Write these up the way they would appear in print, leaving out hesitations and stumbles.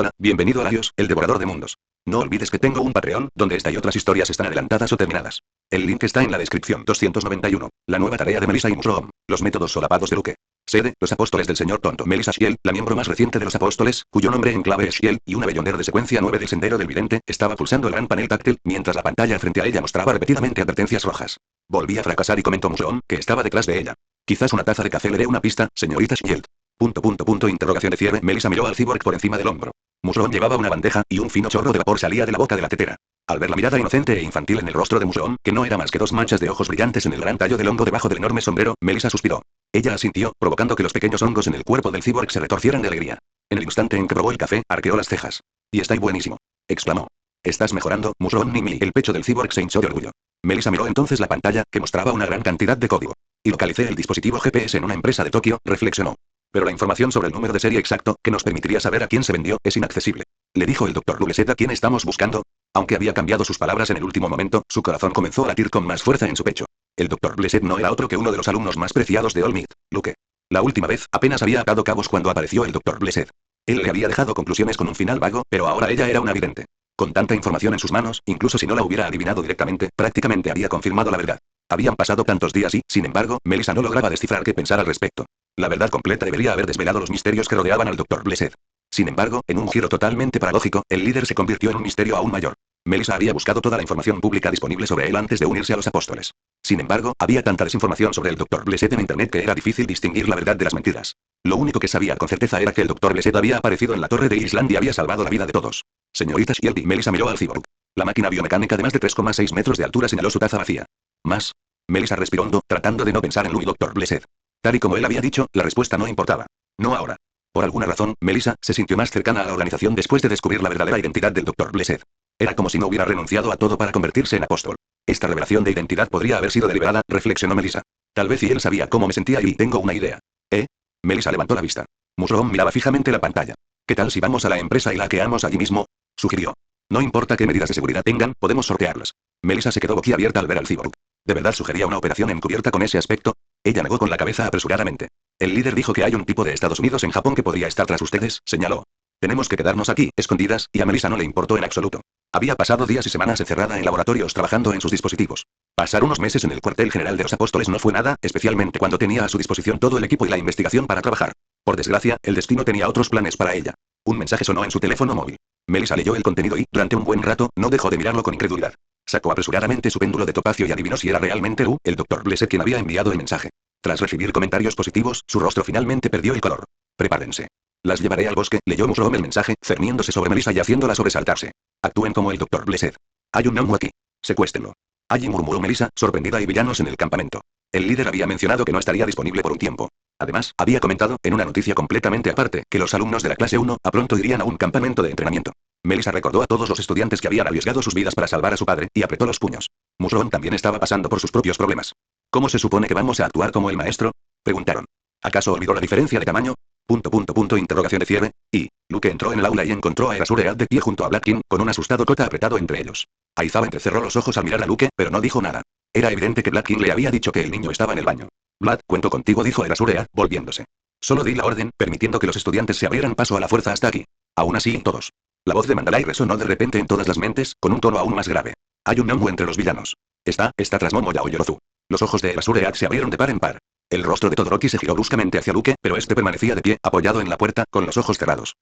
Hola, bienvenido a Larios, el devorador de mundos. No olvides que tengo un Patreon, donde esta y otras historias están adelantadas o terminadas. El link está en la descripción. 291. La nueva tarea de Melissa y Mushroom. Los métodos solapados de Luke. Sede, los apóstoles del señor tonto. Melissa Shiel, la miembro más reciente de los apóstoles, cuyo nombre en clave es Shiel, y una bellonera de secuencia 9 del sendero del vidente, estaba pulsando el gran panel táctil, mientras la pantalla frente a ella mostraba repetidamente advertencias rojas. Volví a fracasar y comentó Mushroom, que estaba detrás de ella. Quizás una taza de café le dé una pista, señorita Shield. Interrogación de cierre. Melissa miró al cyborg por encima del hombro. Mushroom llevaba una bandeja, y un fino chorro de vapor salía de la boca de la tetera. Al ver la mirada inocente e infantil en el rostro de Mushroom, que no era más que dos manchas de ojos brillantes en el gran tallo del hongo debajo del enorme sombrero, Melissa suspiró. Ella asintió, provocando que los pequeños hongos en el cuerpo del cyborg se retorcieran de alegría. En el instante en que probó el café, arqueó las cejas. Y está buenísimo, exclamó. Estás mejorando, Mushroom Mimi. El pecho del cyborg se hinchó de orgullo. Melissa miró entonces la pantalla, que mostraba una gran cantidad de código. Y localicé el dispositivo GPS en una empresa de Tokio, reflexionó. Pero la información sobre el número de serie exacto, que nos permitiría saber a quién se vendió, es inaccesible. Le dijo el Dr. Blessed a quién estamos buscando. Aunque había cambiado sus palabras en el último momento, su corazón comenzó a latir con más fuerza en su pecho. El Dr. Blessed no era otro que uno de los alumnos más preciados de All Might, Luke. La última vez, apenas había atado cabos cuando apareció el Dr. Blessed. Él le había dejado conclusiones con un final vago, pero ahora ella era una vidente. Con tanta información en sus manos, incluso si no la hubiera adivinado directamente, prácticamente había confirmado la verdad. Habían pasado tantos días y, sin embargo, Melissa no lograba descifrar qué pensar al respecto. La verdad completa debería haber desvelado los misterios que rodeaban al Dr. Blessed. Sin embargo, en un giro totalmente paradójico, el líder se convirtió en un misterio aún mayor. Melissa había buscado toda la información pública disponible sobre él antes de unirse a los apóstoles. Sin embargo, había tanta desinformación sobre el Dr. Blessed en internet que era difícil distinguir la verdad de las mentiras. Lo único que sabía con certeza era que el Dr. Blessed había aparecido en la torre de Island y había salvado la vida de todos. Señorita Shield, y Melissa miró al cyborg. La máquina biomecánica de más de 3,6 metros de altura señaló su taza vacía. ¿Más? Melissa respiró hondo, tratando de no pensar en Lu y Dr. Blessed. Tal y como él había dicho, la respuesta no importaba. No ahora. Por alguna razón, Melissa se sintió más cercana a la organización después de descubrir la verdadera identidad del Dr. Blessed. Era como si no hubiera renunciado a todo para convertirse en apóstol. Esta revelación de identidad podría haber sido deliberada, reflexionó Melissa. Tal vez si él sabía cómo me sentía y tengo una idea. Melissa levantó la vista. Mushroom miraba fijamente la pantalla. ¿Qué tal si vamos a la empresa y la hackeamos allí mismo? Sugirió. No importa qué medidas de seguridad tengan, podemos sortearlas. Melissa se quedó boquiabierta al ver al cyborg. ¿De verdad sugería una operación encubierta con ese aspecto? Ella negó con la cabeza apresuradamente. El líder dijo que hay un tipo de Estados Unidos en Japón que podría estar tras ustedes, señaló. Tenemos que quedarnos aquí, escondidas, y a Melissa no le importó en absoluto. Había pasado días y semanas encerrada en laboratorios trabajando en sus dispositivos. Pasar unos meses en el cuartel general de los apóstoles no fue nada, especialmente cuando tenía a su disposición todo el equipo y la investigación para trabajar. Por desgracia, el destino tenía otros planes para ella. Un mensaje sonó en su teléfono móvil. Melissa leyó el contenido y, durante un buen rato, no dejó de mirarlo con incredulidad. Sacó apresuradamente su péndulo de topacio y adivinó si era realmente Lu, el Dr. Blessed, quien había enviado el mensaje. Tras recibir comentarios positivos, su rostro finalmente perdió el color. Prepárense. Las llevaré al bosque, leyó Mushroom el mensaje, cerniéndose sobre Melissa y haciéndola sobresaltarse. Actúen como el Dr. Blessed. Hay un hongo aquí. Secuéstrenlo. Allí, murmuró Melissa, sorprendida, y villanos en el campamento. El líder había mencionado que no estaría disponible por un tiempo. Además, había comentado, en una noticia completamente aparte, que los alumnos de la clase 1 a pronto irían a un campamento de entrenamiento. Melissa recordó a todos los estudiantes que habían arriesgado sus vidas para salvar a su padre, y apretó los puños. Mushroom también estaba pasando por sus propios problemas. ¿Cómo se supone que vamos a actuar como el maestro? Preguntaron. ¿Acaso olvidó la diferencia de tamaño? Interrogación de cierre. Y Luke entró en el aula y encontró a Erasuread de pie junto a Blackkin, con un asustado Kota apretado entre ellos. Aizawa entrecerró los ojos al mirar a Luke, pero no dijo nada. Era evidente que Blackkin le había dicho que el niño estaba en el baño. Vlad, cuento contigo, dijo Erasuread, volviéndose. Solo di la orden, permitiendo que los estudiantes se abrieran paso a la fuerza hasta aquí. Aún así, todos. La voz de Mandalay resonó de repente en todas las mentes, con un tono aún más grave. Hay un hongo entre los villanos. Está tras Momo Yaoyorozu. Los ojos de Erasuread se abrieron de par en par. El rostro de Todoroki se giró bruscamente hacia Luke, pero este permanecía de pie, apoyado en la puerta, con los ojos cerrados.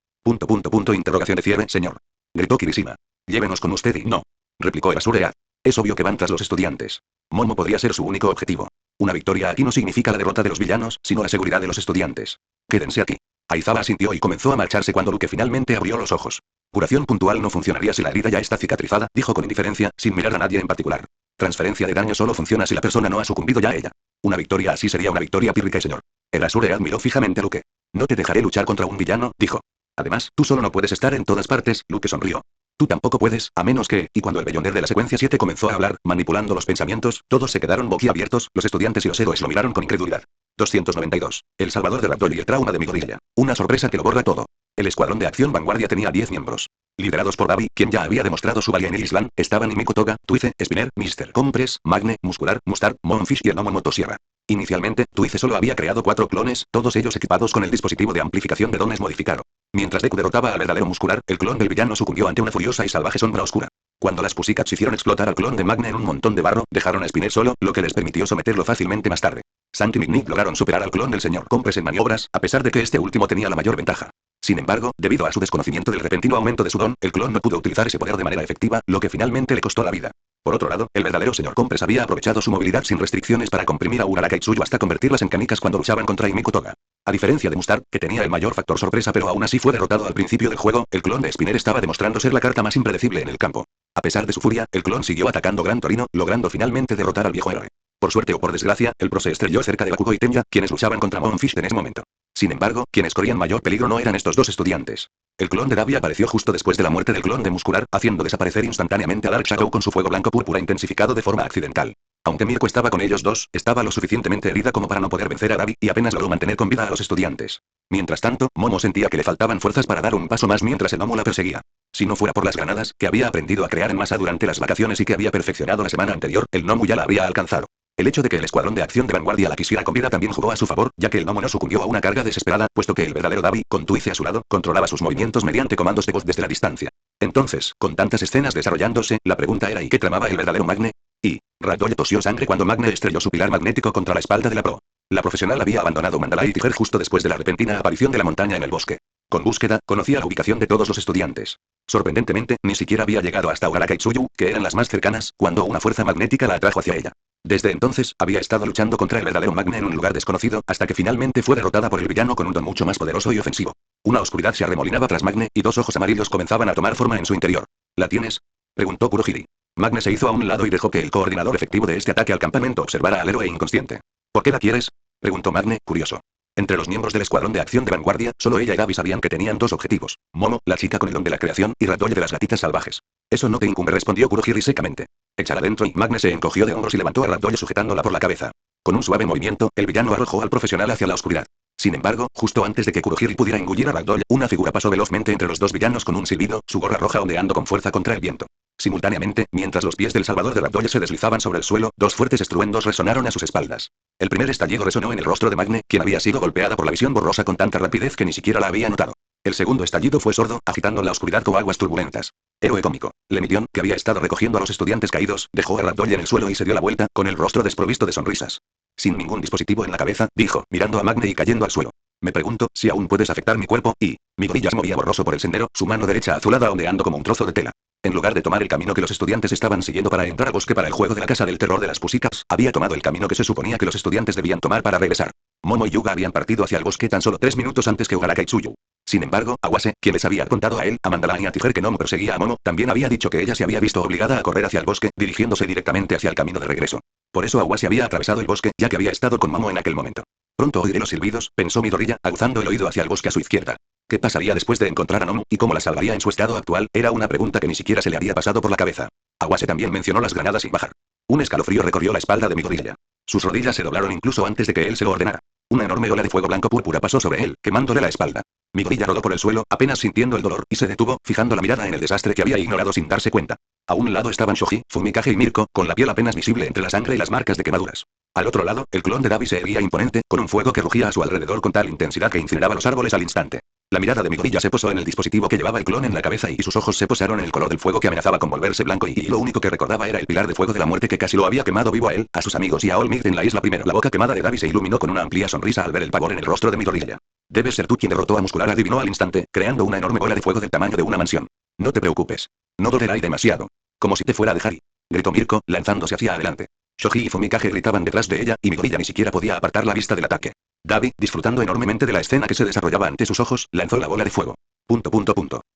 Interrogación de cierre, señor. Gritó Kirishima. Llévenos con usted y no. Replicó Erasuread. Es obvio que van tras los estudiantes. Momo podría ser su único objetivo. Una victoria aquí no significa la derrota de los villanos, sino la seguridad de los estudiantes. Quédense aquí. Aizawa asintió y comenzó a marcharse cuando Luke finalmente abrió los ojos. Curación puntual no funcionaría si la herida ya está cicatrizada, dijo con indiferencia, sin mirar a nadie en particular. Transferencia de daño solo funciona si la persona no ha sucumbido ya a ella. Una victoria así sería una victoria pírrica, señor. Erasuread miró fijamente a Luke. No te dejaré luchar contra un villano, dijo. Además, tú solo no puedes estar en todas partes, Luke sonrió. Tú tampoco puedes, a menos que, y cuando el bellonero de la secuencia 7 comenzó a hablar, manipulando los pensamientos, todos se quedaron boquiabiertos, los estudiantes y los héroes lo miraron con incredulidad. 292. El salvador de Ragdoll y el trauma de Midorilla. Una sorpresa que lo borra todo. El escuadrón de acción vanguardia tenía 10 miembros. Liderados por Davi, quien ya había demostrado su valía en el Island, estaban Himiko Toga, Twice, Spinner, Mr. Compress, Magne, Muscular, Mustard, Monfish y el Gnomo Motosierra. Inicialmente, Twice solo había creado 4 clones, todos ellos equipados con el dispositivo de amplificación de dones modificado. Mientras Deku derrotaba al verdadero muscular, el clon del villano sucumbió ante una furiosa y salvaje sombra oscura. Cuando las Pussycats hicieron explotar al clon de Magne en un montón de barro, dejaron a Spinner solo, lo que les permitió someterlo fácilmente más tarde. Santi y Nick lograron superar al clon del señor Compres en maniobras, a pesar de que este último tenía la mayor ventaja. Sin embargo, debido a su desconocimiento del repentino aumento de su don, el clon no pudo utilizar ese poder de manera efectiva, lo que finalmente le costó la vida. Por otro lado, el verdadero señor Compres había aprovechado su movilidad sin restricciones para comprimir a Uraraka y Tsuyu hasta convertirlas en canicas cuando luchaban contra Himiko Toga. A diferencia de Mustard, que tenía el mayor factor sorpresa pero aún así fue derrotado al principio del juego, el clon de Spinner estaba demostrando ser la carta más impredecible en el campo. A pesar de su furia, el clon siguió atacando Gran Torino, logrando finalmente derrotar al viejo héroe. Por suerte o por desgracia, el pro se estrelló cerca de Bakugo y Tenya, quienes luchaban contra Monfish en ese momento. Sin embargo, quienes corrían mayor peligro no eran estos dos estudiantes. El clon de Davi apareció justo después de la muerte del clon de Muscular, haciendo desaparecer instantáneamente a Dark Shadow con su fuego blanco púrpura intensificado de forma accidental. Aunque Mirko estaba con ellos dos, estaba lo suficientemente herida como para no poder vencer a Davi y apenas logró mantener con vida a los estudiantes. Mientras tanto, Momo sentía que le faltaban fuerzas para dar un paso más mientras el gnomo la perseguía. Si no fuera por las granadas, que había aprendido a crear en masa durante las vacaciones y que había perfeccionado la semana anterior, el gnomo ya la había alcanzado. El hecho de que el escuadrón de acción de vanguardia la quisiera con vida también jugó a su favor, ya que el gnomo no sucumbió a una carga desesperada, puesto que el verdadero Davi, con Twice a su lado, controlaba sus movimientos mediante comandos de voz desde la distancia. Entonces, con tantas escenas desarrollándose, la pregunta era ¿y qué tramaba el verdadero Magne? Y Ragdoll tosió sangre cuando Magne estrelló su pilar magnético contra la espalda de la pro. La profesional había abandonado Mandalay Tiger justo después de la repentina aparición de la montaña en el bosque. Con búsqueda, conocía la ubicación de todos los estudiantes. Sorprendentemente, ni siquiera había llegado hasta Uraraka y Tsuyu, que eran las más cercanas, cuando una fuerza magnética la atrajo hacia ella. Desde entonces, había estado luchando contra el verdadero Magne en un lugar desconocido, hasta que finalmente fue derrotada por el villano con un don mucho más poderoso y ofensivo. Una oscuridad se arremolinaba tras Magne, y 2 ojos amarillos comenzaban a tomar forma en su interior. ¿La tienes?, preguntó Kurohiri. Magne se hizo a un lado y dejó que el coordinador efectivo de este ataque al campamento observara al héroe inconsciente. ¿Por qué la quieres?, preguntó Magne, curioso. Entre los miembros del escuadrón de acción de vanguardia, solo ella y Davi sabían que tenían 2 objetivos: Momo, la chica con el don de la creación, y Ragdoll de las gatitas salvajes. Eso no te incumbe, respondió Kurohiri secamente. Échala dentro, y Magne se encogió de hombros y levantó a Ragdoll sujetándola por la cabeza. Con un suave movimiento, el villano arrojó al profesional hacia la oscuridad. Sin embargo, justo antes de que Kurohiri pudiera engullir a Ragdoll, una figura pasó velozmente entre los dos villanos con un silbido, su gorra roja ondeando con fuerza contra el viento. Simultáneamente, mientras los pies del salvador de Ragdoll se deslizaban sobre el suelo, 2 fuertes estruendos resonaron a sus espaldas. El primer estallido resonó en el rostro de Magne, quien había sido golpeada por la visión borrosa con tanta rapidez que ni siquiera la había notado. El segundo estallido fue sordo, agitando la oscuridad como aguas turbulentas. Héroe cómico. Lemidion, que había estado recogiendo a los estudiantes caídos, dejó a Ragdoll en el suelo y se dio la vuelta, con el rostro desprovisto de sonrisas. Sin ningún dispositivo en la cabeza, dijo, mirando a Magne y cayendo al suelo. Me pregunto si aún puedes afectar mi cuerpo, y mi gorilla se movía borroso por el sendero, su mano derecha azulada ondeando como un trozo de tela. En lugar de tomar el camino que los estudiantes estaban siguiendo para entrar al bosque para el juego de la casa del terror de las Pussycats, había tomado el camino que se suponía que los estudiantes debían tomar para regresar. Momo y Yuga habían partido hacia el bosque tan solo 3 minutos antes que Uraraka y Tsuyu. Sin embargo, Awase, quien les había contado a él, a Mandalay y a Tiger que Momo perseguía a Momo, también había dicho que ella se había visto obligada a correr hacia el bosque, dirigiéndose directamente hacia el camino de regreso. Por eso Awase había atravesado el bosque, ya que había estado con Momo en aquel momento. Pronto oiré los silbidos, pensó Midoriya, aguzando el oído hacia el bosque a su izquierda. ¿Qué pasaría después de encontrar a Momo, y cómo la salvaría en su estado actual? Era una pregunta que ni siquiera se le había pasado por la cabeza. Awase también mencionó las granadas sin bajar. Un escalofrío recorrió la espalda de Midoriya. Sus rodillas se doblaron incluso antes de que él se lo ordenara. Una enorme ola de fuego blanco púrpura pasó sobre él, quemándole la espalda. Midoriya rodó por el suelo, apenas sintiendo el dolor, y se detuvo, fijando la mirada en el desastre que había ignorado sin darse cuenta. A un lado estaban Shoji, Fumikage y Mirko, con la piel apenas visible entre la sangre y las marcas de quemaduras. Al otro lado, el clon de Davi se erguía imponente, con un fuego que rugía a su alrededor con tal intensidad que incineraba los árboles al instante. La mirada de Midoriya se posó en el dispositivo que llevaba el clon en la cabeza y sus ojos se posaron en el color del fuego que amenazaba con volverse blanco y lo único que recordaba era el pilar de fuego de la muerte que casi lo había quemado vivo a él, a sus amigos y a All Might en la isla primero. La boca quemada de Davi se iluminó con una amplia sonrisa al ver el pavor en el rostro de Midoriya. Debes ser tú quien derrotó a Muscular, adivinó al instante, creando una enorme bola de fuego del tamaño de una mansión. No te preocupes. No dolerá demasiado. Como si te fuera a dejar, gritó Mirko, lanzándose hacia adelante. Shoji y Fumikage gritaban detrás de ella, y Midoriya ni siquiera podía apartar la vista del ataque. Davi, disfrutando enormemente de la escena que se desarrollaba ante sus ojos, lanzó la bola de fuego.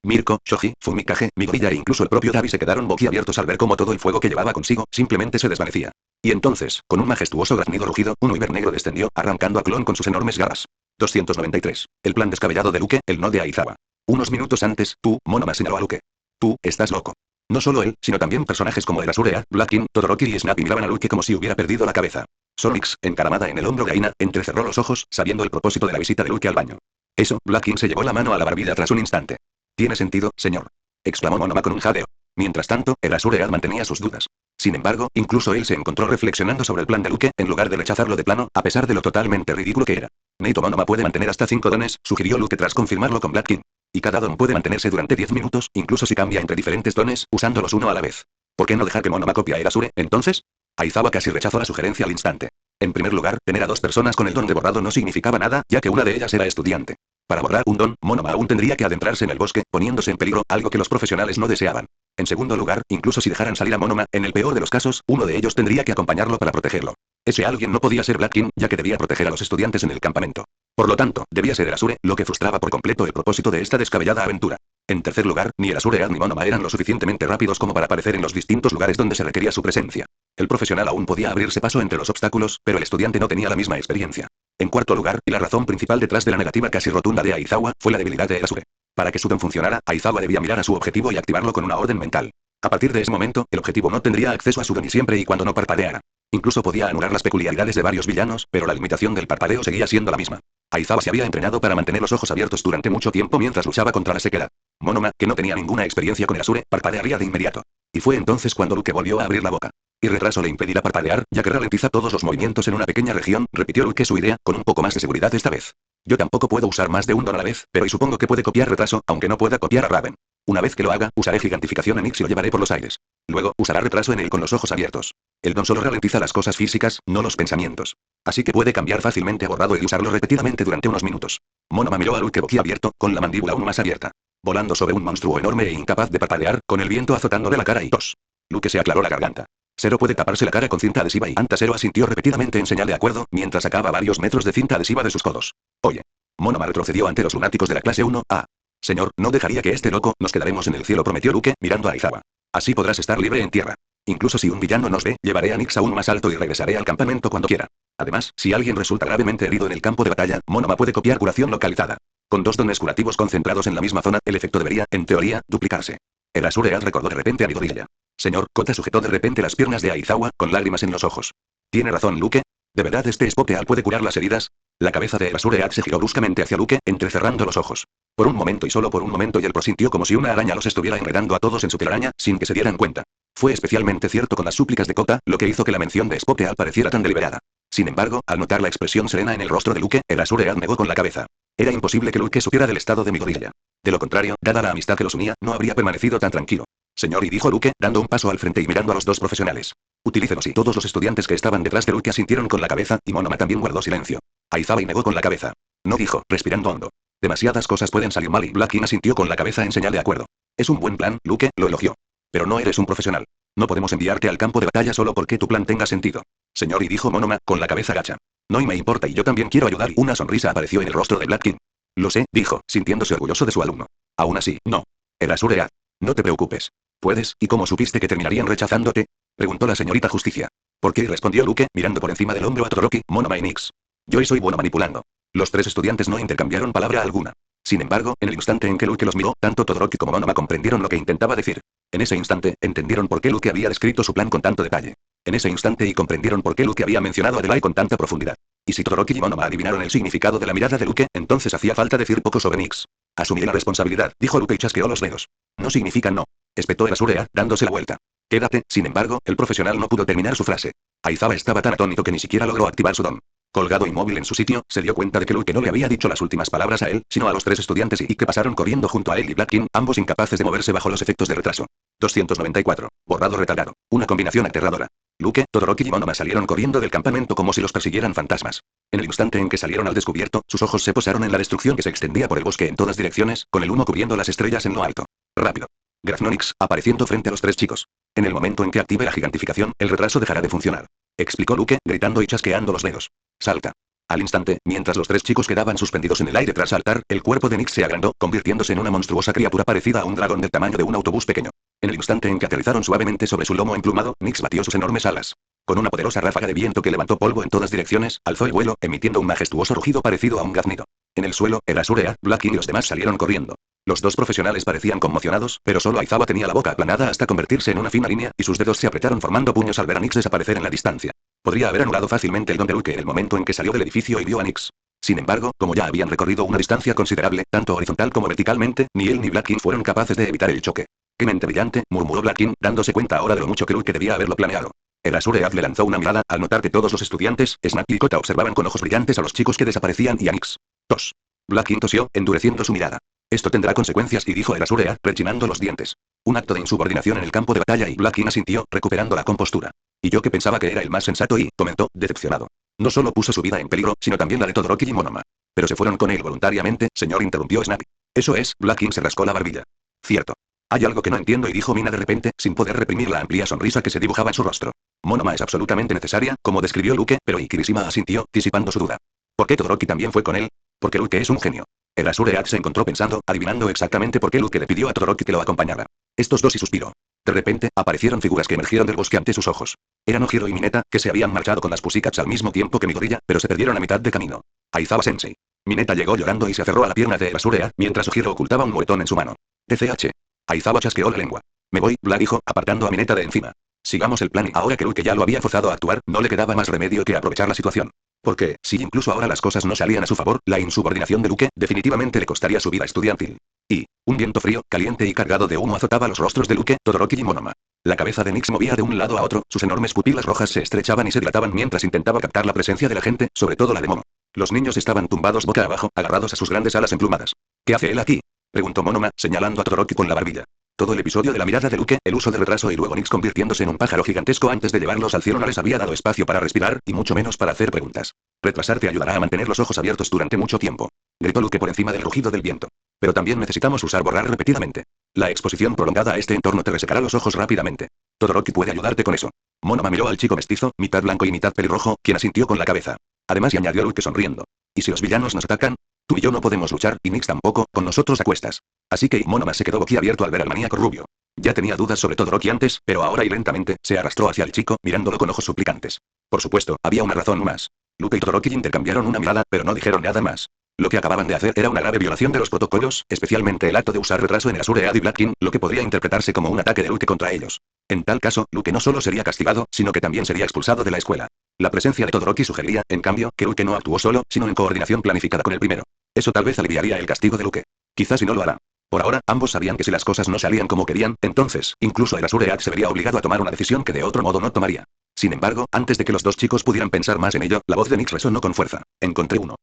Mirko, Shoji, Fumikage, Midoriya e incluso el propio Davi se quedaron boquiabiertos al ver cómo todo el fuego que llevaba consigo, simplemente se desvanecía. Y entonces, con un majestuoso graznido rugido, un Wyvern negro descendió, arrancando a Clon con sus enormes garras. 293. El plan descabellado de Luke, el no de Aizawa. Unos minutos antes, Monoma señaló a Luke. Tú, estás loco. No solo él, sino también personajes como Erasure, Blackin, Todoroki y Snappy miraban a Luke como si hubiera perdido la cabeza. Sonix, encaramada en el hombro de Aina, entrecerró los ojos, sabiendo el propósito de la visita de Luke al baño. Eso, Blackin se llevó la mano a la barbilla tras un instante. Tiene sentido, señor, exclamó Monoma con un jadeo. Mientras tanto, Erasure mantenía sus dudas. Sin embargo, incluso él se encontró reflexionando sobre el plan de Luke, en lugar de rechazarlo de plano, a pesar de lo totalmente ridículo que era. Neito Monoma puede mantener hasta 5 dones, sugirió Luke tras confirmarlo con Black King. Y cada don puede mantenerse durante 10 minutos, incluso si cambia entre diferentes dones, usándolos uno a la vez. ¿Por qué no dejar que Monoma copie a Erasure, entonces? Aizawa casi rechazó la sugerencia al instante. En primer lugar, tener a 2 personas con el don de borrado no significaba nada, ya que una de ellas era estudiante. Para borrar un don, Monoma aún tendría que adentrarse en el bosque, poniéndose en peligro, algo que los profesionales no deseaban. En segundo lugar, incluso si dejaran salir a Monoma, en el peor de los casos, uno de ellos tendría que acompañarlo para protegerlo. Ese alguien no podía ser Black King, ya que debía proteger a los estudiantes en el campamento. Por lo tanto, debía ser Erasure, lo que frustraba por completo el propósito de esta descabellada aventura. En tercer lugar, ni Erasure ni Monoma eran lo suficientemente rápidos como para aparecer en los distintos lugares donde se requería su presencia. El profesional aún podía abrirse paso entre los obstáculos, pero el estudiante no tenía la misma experiencia. En cuarto lugar, y la razón principal detrás de la negativa casi rotunda de Aizawa, fue la debilidad de Erasure. Para que su don funcionara, Aizawa debía mirar a su objetivo y activarlo con una orden mental. A partir de ese momento, el objetivo no tendría acceso a su don y siempre y cuando no parpadeara. Incluso podía anular las peculiaridades de varios villanos, pero la limitación del parpadeo seguía siendo la misma. Aizawa se había entrenado para mantener los ojos abiertos durante mucho tiempo mientras luchaba contra la sequedad. Monoma, que no tenía ninguna experiencia con Erasure, parpadearía de inmediato. Y fue entonces cuando Luke volvió a abrir la boca. Y retraso le impedirá parpadear, ya que ralentiza todos los movimientos en una pequeña región, repitió Luke su idea, con un poco más de seguridad esta vez. Yo tampoco puedo usar más de un don a la vez, pero y supongo que puede copiar retraso, aunque no pueda copiar a Raven. Una vez que lo haga, usaré gigantificación en Ix y lo llevaré por los aires. Luego, usará retraso en él con los ojos abiertos. El don solo ralentiza las cosas físicas, no los pensamientos. Así que puede cambiar fácilmente a borrado y usarlo repetidamente durante unos minutos. Monoma miró a Luke boquiabierto, con la mandíbula aún más abierta. Volando sobre un monstruo enorme e incapaz de parpadear, con el viento azotándole la cara y tos. Luke se aclaró la garganta. Zero puede taparse la cara con cinta adhesiva y Anta Zero asintió repetidamente en señal de acuerdo, mientras sacaba varios metros de cinta adhesiva de sus codos. Oye. Monoma retrocedió ante los lunáticos de la clase 1A. Señor, no dejaría que este loco, nos quedaremos en el cielo, prometió Luke, mirando a Aizawa. Así podrás estar libre en tierra. Incluso si un villano nos ve, llevaré a Nix aún más alto y regresaré al campamento cuando quiera. Además, si alguien resulta gravemente herido en el campo de batalla, Monoma puede copiar curación localizada. Con 2 dones curativos concentrados en la misma zona, el efecto debería, en teoría, duplicarse. Erasure recordó de repente a Midoriya. Señor, Kota sujetó de repente las piernas de Aizawa, con lágrimas en los ojos. Tiene razón Luke. ¿De verdad este Spoteal puede curar las heridas? La cabeza de Erasure se giró bruscamente hacia Luke, entrecerrando los ojos. Por un momento y solo por un momento y él prosintió como si una araña los estuviera enredando a todos en su telaraña, sin que se dieran cuenta. Fue especialmente cierto con las súplicas de Kota, lo que hizo que la mención de Spoteal pareciera tan deliberada. Sin embargo, al notar la expresión serena en el rostro de Luke, Erasure negó con la cabeza. Era imposible que Luke supiera del estado de Midoriya. De lo contrario, dada la amistad que los unía, no habría permanecido tan tranquilo. Señor, y dijo Luke, dando un paso al frente y mirando a los 2 profesionales. Utilícenos y todos los estudiantes que estaban detrás de Luke asintieron con la cabeza, y Monoma también guardó silencio. Aizawa negó con la cabeza. No dijo, respirando hondo. Demasiadas cosas pueden salir mal y Black King asintió con la cabeza en señal de acuerdo. Es un buen plan, Luke, lo elogió. Pero no eres un profesional. No podemos enviarte al campo de batalla solo porque tu plan tenga sentido. Señor, y dijo Monoma, con la cabeza gacha. No y me importa y yo también quiero ayudar y una sonrisa apareció en el rostro de Black King. Lo sé, dijo, sintiéndose orgulloso de su alumno. Aún así, no. Erasure. No te preocupes. ¿Puedes, y cómo supiste que terminarían rechazándote? Preguntó la señorita Justicia. ¿Por qué? Respondió Luke, mirando por encima del hombro a Todoroki, Monoma y Nix. Yo soy bueno manipulando. Los 3 estudiantes no intercambiaron palabra alguna. Sin embargo, en el instante en que Luke los miró, tanto Todoroki como Monoma comprendieron lo que intentaba decir. En ese instante, entendieron por qué Luke había descrito su plan con tanto detalle. En ese instante y comprendieron por qué Luke había mencionado a Delay con tanta profundidad. Y si Todoroki y Monoma adivinaron el significado de la mirada de Luke, entonces hacía falta decir poco sobre Nix. Asumiré la responsabilidad, dijo Luke y chasqueó los dedos. No significa no. Espetó Erasure, dándose la vuelta. Quédate, sin embargo, el profesional no pudo terminar su frase. Aizawa estaba tan atónito que ni siquiera logró activar su don. Colgado inmóvil en su sitio, se dio cuenta de que Luke no le había dicho las últimas palabras a él, sino a los 3 estudiantes y que pasaron corriendo junto a él y Black King, ambos incapaces de moverse bajo los efectos de retraso. 294. Borrado retardado. Una combinación aterradora. Luke, Todoroki y Monoma salieron corriendo del campamento como si los persiguieran fantasmas. En el instante en que salieron al descubierto, sus ojos se posaron en la destrucción que se extendía por el bosque en todas direcciones, con el humo cubriendo las estrellas en lo alto. Rápido. Grafnonix, apareciendo frente a los 3 chicos. En el momento en que active la gigantificación, el retraso dejará de funcionar. Explicó Luke, gritando y chasqueando los dedos. Salta. Al instante, mientras los 3 chicos quedaban suspendidos en el aire tras saltar, el cuerpo de Nix se agrandó, convirtiéndose en una monstruosa criatura parecida a un dragón del tamaño de un autobús pequeño. En el instante en que aterrizaron suavemente sobre su lomo emplumado, Nix batió sus enormes alas. Con una poderosa ráfaga de viento que levantó polvo en todas direcciones, alzó el vuelo, emitiendo un majestuoso rugido parecido a un graznido. En el suelo, Erasure, Black King y los demás salieron corriendo. Los 2 profesionales parecían conmocionados, pero solo Aizawa tenía la boca aplanada hasta convertirse en una fina línea, y sus dedos se apretaron formando puños al ver a Nix desaparecer en la distancia. Podría haber anulado fácilmente el don de Luke en el momento en que salió del edificio y vio a Nix. Sin embargo, como ya habían recorrido una distancia considerable, tanto horizontal como verticalmente, ni él ni Black King fueron capaces de evitar el choque. ¡Qué mente brillante!, murmuró Blackin, dándose cuenta ahora de lo mucho que Luke debía haberlo planeado. El Azure Edge le lanzó una mirada, al notar que todos los estudiantes, Snap y Kota observaban con ojos brillantes a los chicos que desaparecían y a Nix. Tos. Blackin tosió, endureciendo su mirada. Esto tendrá consecuencias, y dijo el Azure Edge, rechinando los dientes. Un acto de insubordinación en el campo de batalla, y Blackin asintió, recuperando la compostura. Y yo que pensaba que era el más sensato y, comentó, decepcionado. No solo puso su vida en peligro, sino también la de Todoroki y Monoma. Pero se fueron con él voluntariamente, señor, interrumpió Snappy. Eso es, Blackin se rascó la barbilla. Cierto. Hay algo que no entiendo, y dijo Mina de repente, sin poder reprimir la amplia sonrisa que se dibujaba en su rostro. Monoma es absolutamente necesaria, como describió Luke, pero y Kirishima asintió, disipando su duda. ¿Por qué Todoroki también fue con él? Porque Luke es un genio. El Azure Edge se encontró pensando, adivinando exactamente por qué Luke le pidió a Todoroki que lo acompañara. Estos dos, y suspiró. De repente, aparecieron figuras que emergieron del bosque ante sus ojos. Eran Ojiro y Mineta, que se habían marchado con las Pussycats al mismo tiempo que Midoriya, pero se perdieron a mitad de camino. Aizawa-sensei. Mineta llegó llorando y se aferró a la pierna de el Azure Edge, mientras Ojiro ocultaba un moretón en su mano. TCH. Aizawa chasqueó la lengua. Me voy, Bla dijo, apartando a Mineta de encima. Sigamos el plan, y ahora que Luke ya lo había forzado a actuar, no le quedaba más remedio que aprovechar la situación. Porque, si incluso ahora las cosas no salían a su favor, la insubordinación de Luke definitivamente le costaría su vida estudiantil. Y, un viento frío, caliente y cargado de humo azotaba los rostros de Luke, Todoroki y Monoma. La cabeza de Nix movía de un lado a otro, sus enormes pupilas rojas se estrechaban y se dilataban mientras intentaba captar la presencia de la gente, sobre todo la de Momo. Los niños estaban tumbados boca abajo, agarrados a sus grandes alas emplumadas. ¿Qué hace él aquí?, preguntó Monoma, señalando a Todoroki con la barbilla. Todo el episodio de la mirada de Luke, el uso de retraso y luego Nix convirtiéndose en un pájaro gigantesco antes de llevarlos al cielo no les había dado espacio para respirar, y mucho menos para hacer preguntas. Retrasar te ayudará a mantener los ojos abiertos durante mucho tiempo. Gritó Luke por encima del rugido del viento. Pero también necesitamos usar borrar repetidamente. La exposición prolongada a este entorno te resecará los ojos rápidamente. Todoroki puede ayudarte con eso. Monoma miró al chico mestizo, mitad blanco y mitad pelirrojo, quien asintió con la cabeza. Además, y añadió Luke sonriendo. ¿Y si los villanos nos atacan? Tú y yo no podemos luchar, y Nix tampoco, con nosotros a cuestas. Así que Monoma se quedó boquiabierto al ver al maníaco rubio. Ya tenía dudas sobre Todoroki antes, pero ahora y lentamente, se arrastró hacia el chico, mirándolo con ojos suplicantes. Por supuesto, había una razón más. Luke y Todoroki intercambiaron una mirada, pero no dijeron nada más. Lo que acababan de hacer era una grave violación de los protocolos, especialmente el acto de usar retraso en el Azure Edge y Blackin, lo que podría interpretarse como un ataque de Luke contra ellos. En tal caso, Luke no solo sería castigado, sino que también sería expulsado de la escuela. La presencia de Todoroki sugeriría, en cambio, que Luke no actuó solo, sino en coordinación planificada con el primero. Eso tal vez aliviaría el castigo de Luke. Quizás y no lo hará. Por ahora, ambos sabían que si las cosas no salían como querían, entonces, incluso el Azure Edge se vería obligado a tomar una decisión que de otro modo no tomaría. Sin embargo, antes de que los dos chicos pudieran pensar más en ello, la voz de Nix resonó con fuerza. Encontré uno.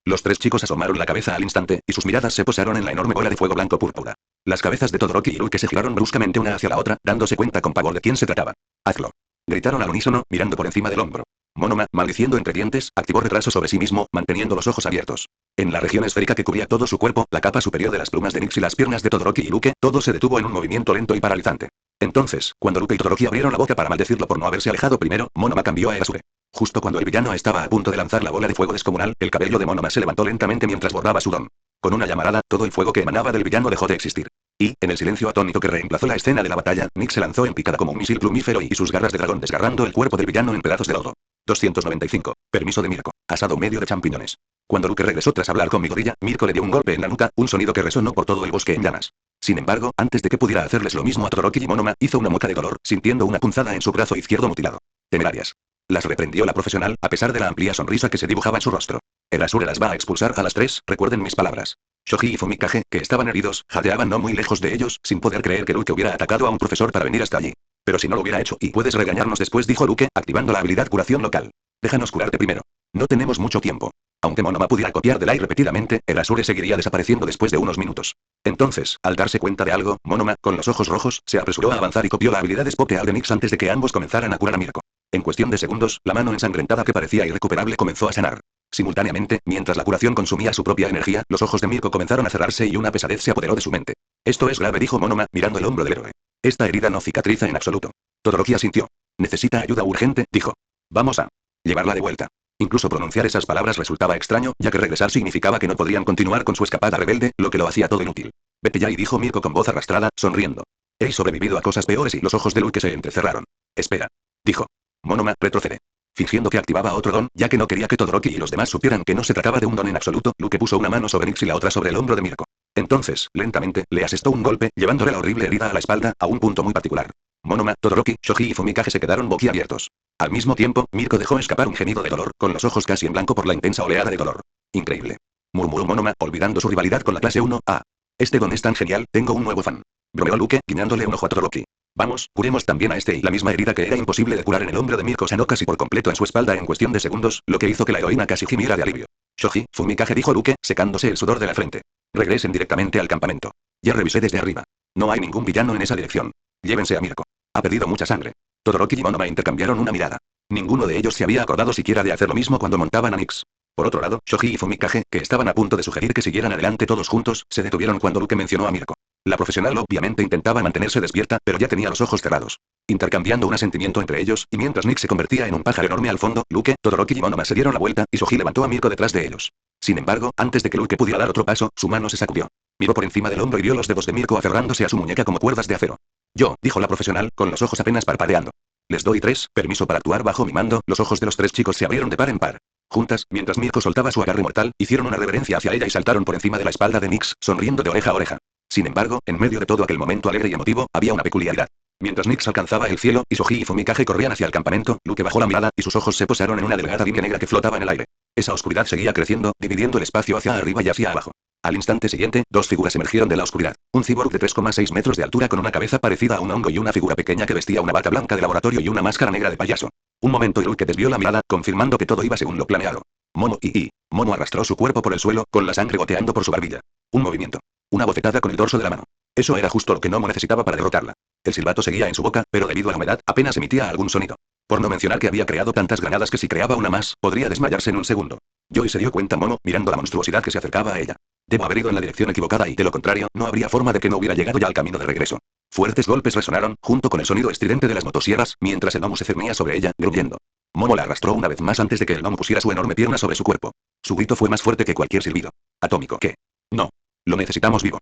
Los tres chicos asomaron la cabeza al instante, y sus miradas se posaron en la enorme bola de fuego blanco púrpura. Las cabezas de Todoroki y Luke se giraron bruscamente una hacia la otra, dándose cuenta con pavor de quién se trataba. Hazlo. Gritaron al unísono, mirando por encima del hombro. Monoma, maldiciendo entre dientes, activó retraso sobre sí mismo, manteniendo los ojos abiertos. En la región esférica que cubría todo su cuerpo, la capa superior de las plumas de Nix y las piernas de Todoroki y Luke, todo se detuvo en un movimiento lento y paralizante. Entonces, cuando Luke y Todoroki abrieron la boca para maldecirlo por no haberse alejado primero, Monoma cambió a Erasure. Justo cuando el villano estaba a punto de lanzar la bola de fuego descomunal, el cabello de Monoma se levantó lentamente mientras bordaba su don. Con una llamarada, todo el fuego que emanaba del villano dejó de existir. Y, en el silencio atónito que reemplazó la escena de la batalla, Nix se lanzó en picada como un misil plumífero y sus garras de dragón desgarrando el cuerpo del villano en pedazos de lodo. 295. Permiso de Mirko. Asado medio de champiñones. Cuando Luke regresó tras hablar con Midoriya, Mirko le dio un golpe en la nuca, un sonido que resonó por todo el bosque en llamas. Sin embargo, antes de que pudiera hacerles lo mismo a Todoroki y Monoma, hizo una mueca de dolor, sintiendo una punzada en su brazo izquierdo mutilado. Temerarias. Las reprendió la profesional, a pesar de la amplia sonrisa que se dibujaba en su rostro. El Azure las va a expulsar a las tres, recuerden mis palabras. Shoji y Fumikage, que estaban heridos, jadeaban no muy lejos de ellos, sin poder creer que Luke hubiera atacado a un profesor para venir hasta allí. Pero si no lo hubiera hecho, y puedes regañarnos después, dijo Luke, activando la habilidad curación local. Déjanos curarte primero. No tenemos mucho tiempo. Aunque Monoma pudiera copiar de Lai repetidamente, el Azure seguiría desapareciendo después de unos minutos. Entonces, al darse cuenta de algo, Monoma, con los ojos rojos, se apresuró a avanzar y copió la habilidad Spoteal de Nix antes de que ambos comenzaran a curar a Mirko. En cuestión de segundos, la mano ensangrentada que parecía irrecuperable comenzó a sanar. Simultáneamente, mientras la curación consumía su propia energía, los ojos de Mirko comenzaron a cerrarse y una pesadez se apoderó de su mente. Esto es grave, dijo Monoma, mirando el hombro del héroe. Esta herida no cicatriza en absoluto. Todoroki asintió. Necesita ayuda urgente, dijo. Vamos a llevarla de vuelta. Incluso pronunciar esas palabras resultaba extraño, ya que regresar significaba que no podrían continuar con su escapada rebelde, lo que lo hacía todo inútil. Vete ya, y dijo Mirko con voz arrastrada, sonriendo. He sobrevivido a cosas peores, y los ojos de Luke se entrecerraron. Espera. Dijo. Monoma, retrocede. Fingiendo que activaba otro don, ya que no quería que Todoroki y los demás supieran que no se trataba de un don en absoluto, Luke puso una mano sobre Nix y la otra sobre el hombro de Mirko. Entonces, lentamente, le asestó un golpe, llevándole la horrible herida a la espalda, a un punto muy particular. Monoma, Todoroki, Shoji y Fumikage se quedaron boquiabiertos. Al mismo tiempo, Mirko dejó escapar un gemido de dolor, con los ojos casi en blanco por la intensa oleada de dolor. Increíble. Murmuró Monoma, olvidando su rivalidad con la clase 1A. Este don es tan genial, tengo un nuevo fan. bromeó Luke, guiñándole un ojo a Todoroki. Vamos, curemos también a este y la misma herida que era imposible de curar en el hombro de Mirko sanó casi por completo en su espalda en cuestión de segundos, lo que hizo que la heroína casi gimiera de alivio. Shoji, Fumikage, dijo Luke, secándose el sudor de la frente. Regresen directamente al campamento. Ya revisé desde arriba. No hay ningún villano en esa dirección. Llévense a Mirko. Ha perdido mucha sangre. Todoroki y Monoma intercambiaron una mirada. Ninguno de ellos se había acordado siquiera de hacer lo mismo cuando montaban a Nix. Por otro lado, Shoji y Fumikage, que estaban a punto de sugerir que siguieran adelante todos juntos, se detuvieron cuando Luke mencionó a Mirko. La profesional obviamente intentaba mantenerse despierta, pero ya tenía los ojos cerrados. Intercambiando un asentimiento entre ellos, y mientras Nick se convertía en un pájaro enorme al fondo, Luke, Todoroki y Monoma se dieron la vuelta, y Shoji levantó a Mirko detrás de ellos. Sin embargo, antes de que Luke pudiera dar otro paso, su mano se sacudió. Miró por encima del hombro y vio los dedos de Mirko aferrándose a su muñeca como cuerdas de acero. Yo, dijo la profesional, con los ojos apenas parpadeando. Les doy permiso para actuar bajo mi mando. Los ojos de los tres chicos se abrieron de par en par. Juntas, mientras Mirko soltaba su agarre mortal, hicieron una reverencia hacia ella y saltaron por encima de la espalda de Nix, sonriendo de oreja a oreja. Sin embargo, en medio de todo aquel momento alegre y emotivo, había una peculiaridad. Mientras Nix alcanzaba el cielo, y Shoji y Fumikage corrían hacia el campamento, Luke bajó la mirada, y sus ojos se posaron en una delgada línea negra que flotaba en el aire. Esa oscuridad seguía creciendo, dividiendo el espacio hacia arriba y hacia abajo. Al instante siguiente, dos figuras emergieron de la oscuridad. Un cyborg de 3,6 metros de altura con una cabeza parecida a un hongo y una figura pequeña que vestía una bata blanca de laboratorio y una máscara negra de payaso. Un momento y Luke desvió la mirada, confirmando que todo iba según lo planeado. Momo arrastró su cuerpo por el suelo, con la sangre goteando por su barbilla. Un movimiento. Una bofetada con el dorso de la mano. Eso era justo lo que Momo necesitaba para derrotarla. El silbato seguía en su boca, pero debido a la humedad, apenas emitía algún sonido. Por no mencionar que había creado tantas granadas que si creaba una más, podría desmayarse en un segundo. Joey se dio cuenta Momo, mirando la monstruosidad que se acercaba a ella. Debo haber ido en la dirección equivocada y, de lo contrario, no habría forma de que no hubiera llegado ya al camino de regreso. Fuertes golpes resonaron, junto con el sonido estridente de las motosierras, mientras el gnomo se cernía sobre ella, gruñendo. Momo la arrastró una vez más antes de que el gnomo pusiera su enorme pierna sobre su cuerpo. Su grito fue más fuerte que cualquier silbido. Atómico. ¿Qué? No. Lo necesitamos vivo.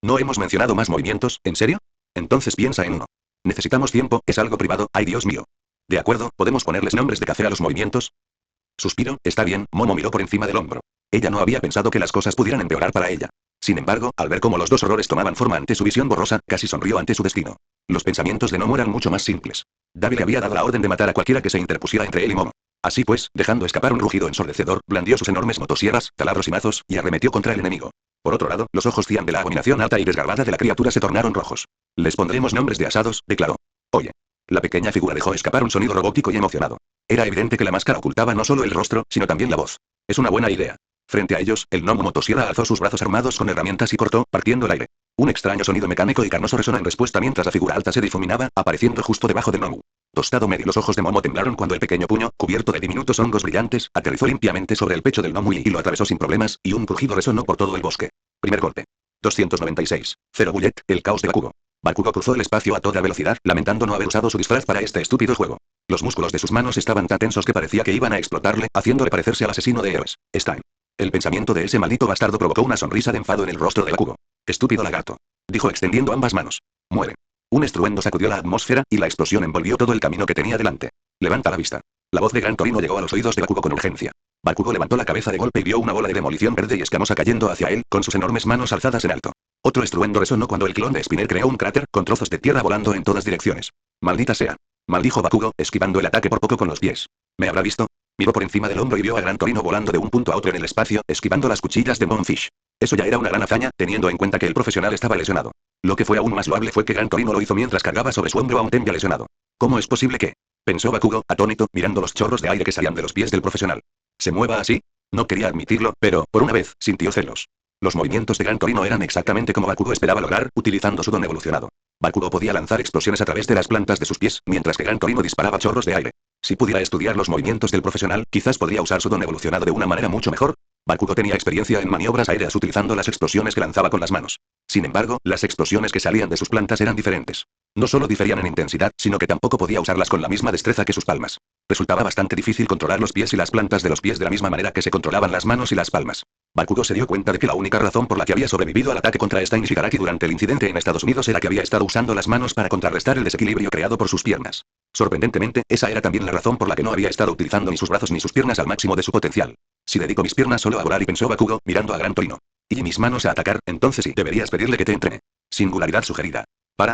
¿No hemos mencionado más movimientos, en serio? Entonces piensa en uno. Necesitamos tiempo, es algo privado, ay Dios mío. De acuerdo, ¿podemos ponerles nombres de café a los movimientos? Suspiro, está bien, Momo miró por encima del hombro. Ella no había pensado que las cosas pudieran empeorar para ella. Sin embargo, al ver cómo los dos horrores tomaban forma ante su visión borrosa, casi sonrió ante su destino. Los pensamientos de Momo eran mucho más simples. David había dado la orden de matar a cualquiera que se interpusiera entre él y Momo. Así pues, dejando escapar un rugido ensordecedor, blandió sus enormes motosierras, taladros y mazos, y arremetió contra el enemigo. Por otro lado, los ojos cian de la abominación alta y desgarbada de la criatura se tornaron rojos. Les pondremos nombres de asados, declaró. Oye. La pequeña figura dejó escapar un sonido robótico y emocionado. Era evidente que la máscara ocultaba no solo el rostro, sino también la voz. Es una buena idea. Frente a ellos, el gnomo motosierra alzó sus brazos armados con herramientas y cortó, partiendo el aire. Un extraño sonido mecánico y carnoso resonó en respuesta mientras la figura alta se difuminaba, apareciendo justo debajo del gnomo. Tostado medio. Los ojos de Momo temblaron cuando el pequeño puño, cubierto de diminutos hongos brillantes, aterrizó limpiamente sobre el pecho del gnomo y lo atravesó sin problemas, y un crujido resonó por todo el bosque. Primer golpe. 296. Zero Bullet, el caos de Bakugo. Bakugo cruzó el espacio a toda velocidad, lamentando no haber usado su disfraz para este estúpido juego. Los músculos de sus manos estaban tan tensos que parecía que iban a explotarle, haciéndole parecerse al asesino de héroes, Stein. El pensamiento de ese maldito bastardo provocó una sonrisa de enfado en el rostro de Bakugo. Estúpido lagarto. Dijo extendiendo ambas manos. Muere. Un estruendo sacudió la atmósfera, y la explosión envolvió todo el camino que tenía delante. Levanta la vista. La voz de Gran Torino llegó a los oídos de Bakugo con urgencia. Bakugo levantó la cabeza de golpe y vio una bola de demolición verde y escamosa cayendo hacia él, con sus enormes manos alzadas en alto. Otro estruendo resonó cuando el clon de Spinner creó un cráter, con trozos de tierra volando en todas direcciones. Maldita sea. Maldijo Bakugo, esquivando el ataque por poco con los pies. ¿Me habrá visto? Miró por encima del hombro y vio a Gran Torino volando de un punto a otro en el espacio, esquivando las cuchillas de Bonefish. Eso ya era una gran hazaña, teniendo en cuenta que el profesional estaba lesionado. Lo que fue aún más loable fue que Gran Torino lo hizo mientras cargaba sobre su hombro a un Tenbia lesionado. ¿Cómo es posible que? Pensó Bakugo, atónito, mirando los chorros de aire que salían de los pies del profesional. ¿Se mueva así? No quería admitirlo, pero, por una vez, sintió celos. Los movimientos de Gran Torino eran exactamente como Bakugo esperaba lograr, utilizando su don evolucionado. Bakugo podía lanzar explosiones a través de las plantas de sus pies, mientras que Gran Torino disparaba chorros de aire. Si pudiera estudiar los movimientos del profesional, quizás podría usar su don evolucionado de una manera mucho mejor. Bakugo tenía experiencia en maniobras aéreas utilizando las explosiones que lanzaba con las manos. Sin embargo, las explosiones que salían de sus plantas eran diferentes. No solo diferían en intensidad, sino que tampoco podía usarlas con la misma destreza que sus palmas. Resultaba bastante difícil controlar los pies y las plantas de los pies de la misma manera que se controlaban las manos y las palmas. Bakugo se dio cuenta de que la única razón por la que había sobrevivido al ataque contra Stein Shigaraki durante el incidente en Estados Unidos era que había estado usando las manos para contrarrestar el desequilibrio creado por sus piernas. Sorprendentemente, esa era también la razón por la que no había estado utilizando ni sus brazos ni sus piernas al máximo de su potencial. Si dedico mis piernas solo a volar y pensó Bakugo, mirando a Gran Torino. Y mis manos a atacar, entonces sí, deberías pedirle que te entrene. Singularidad sugerida.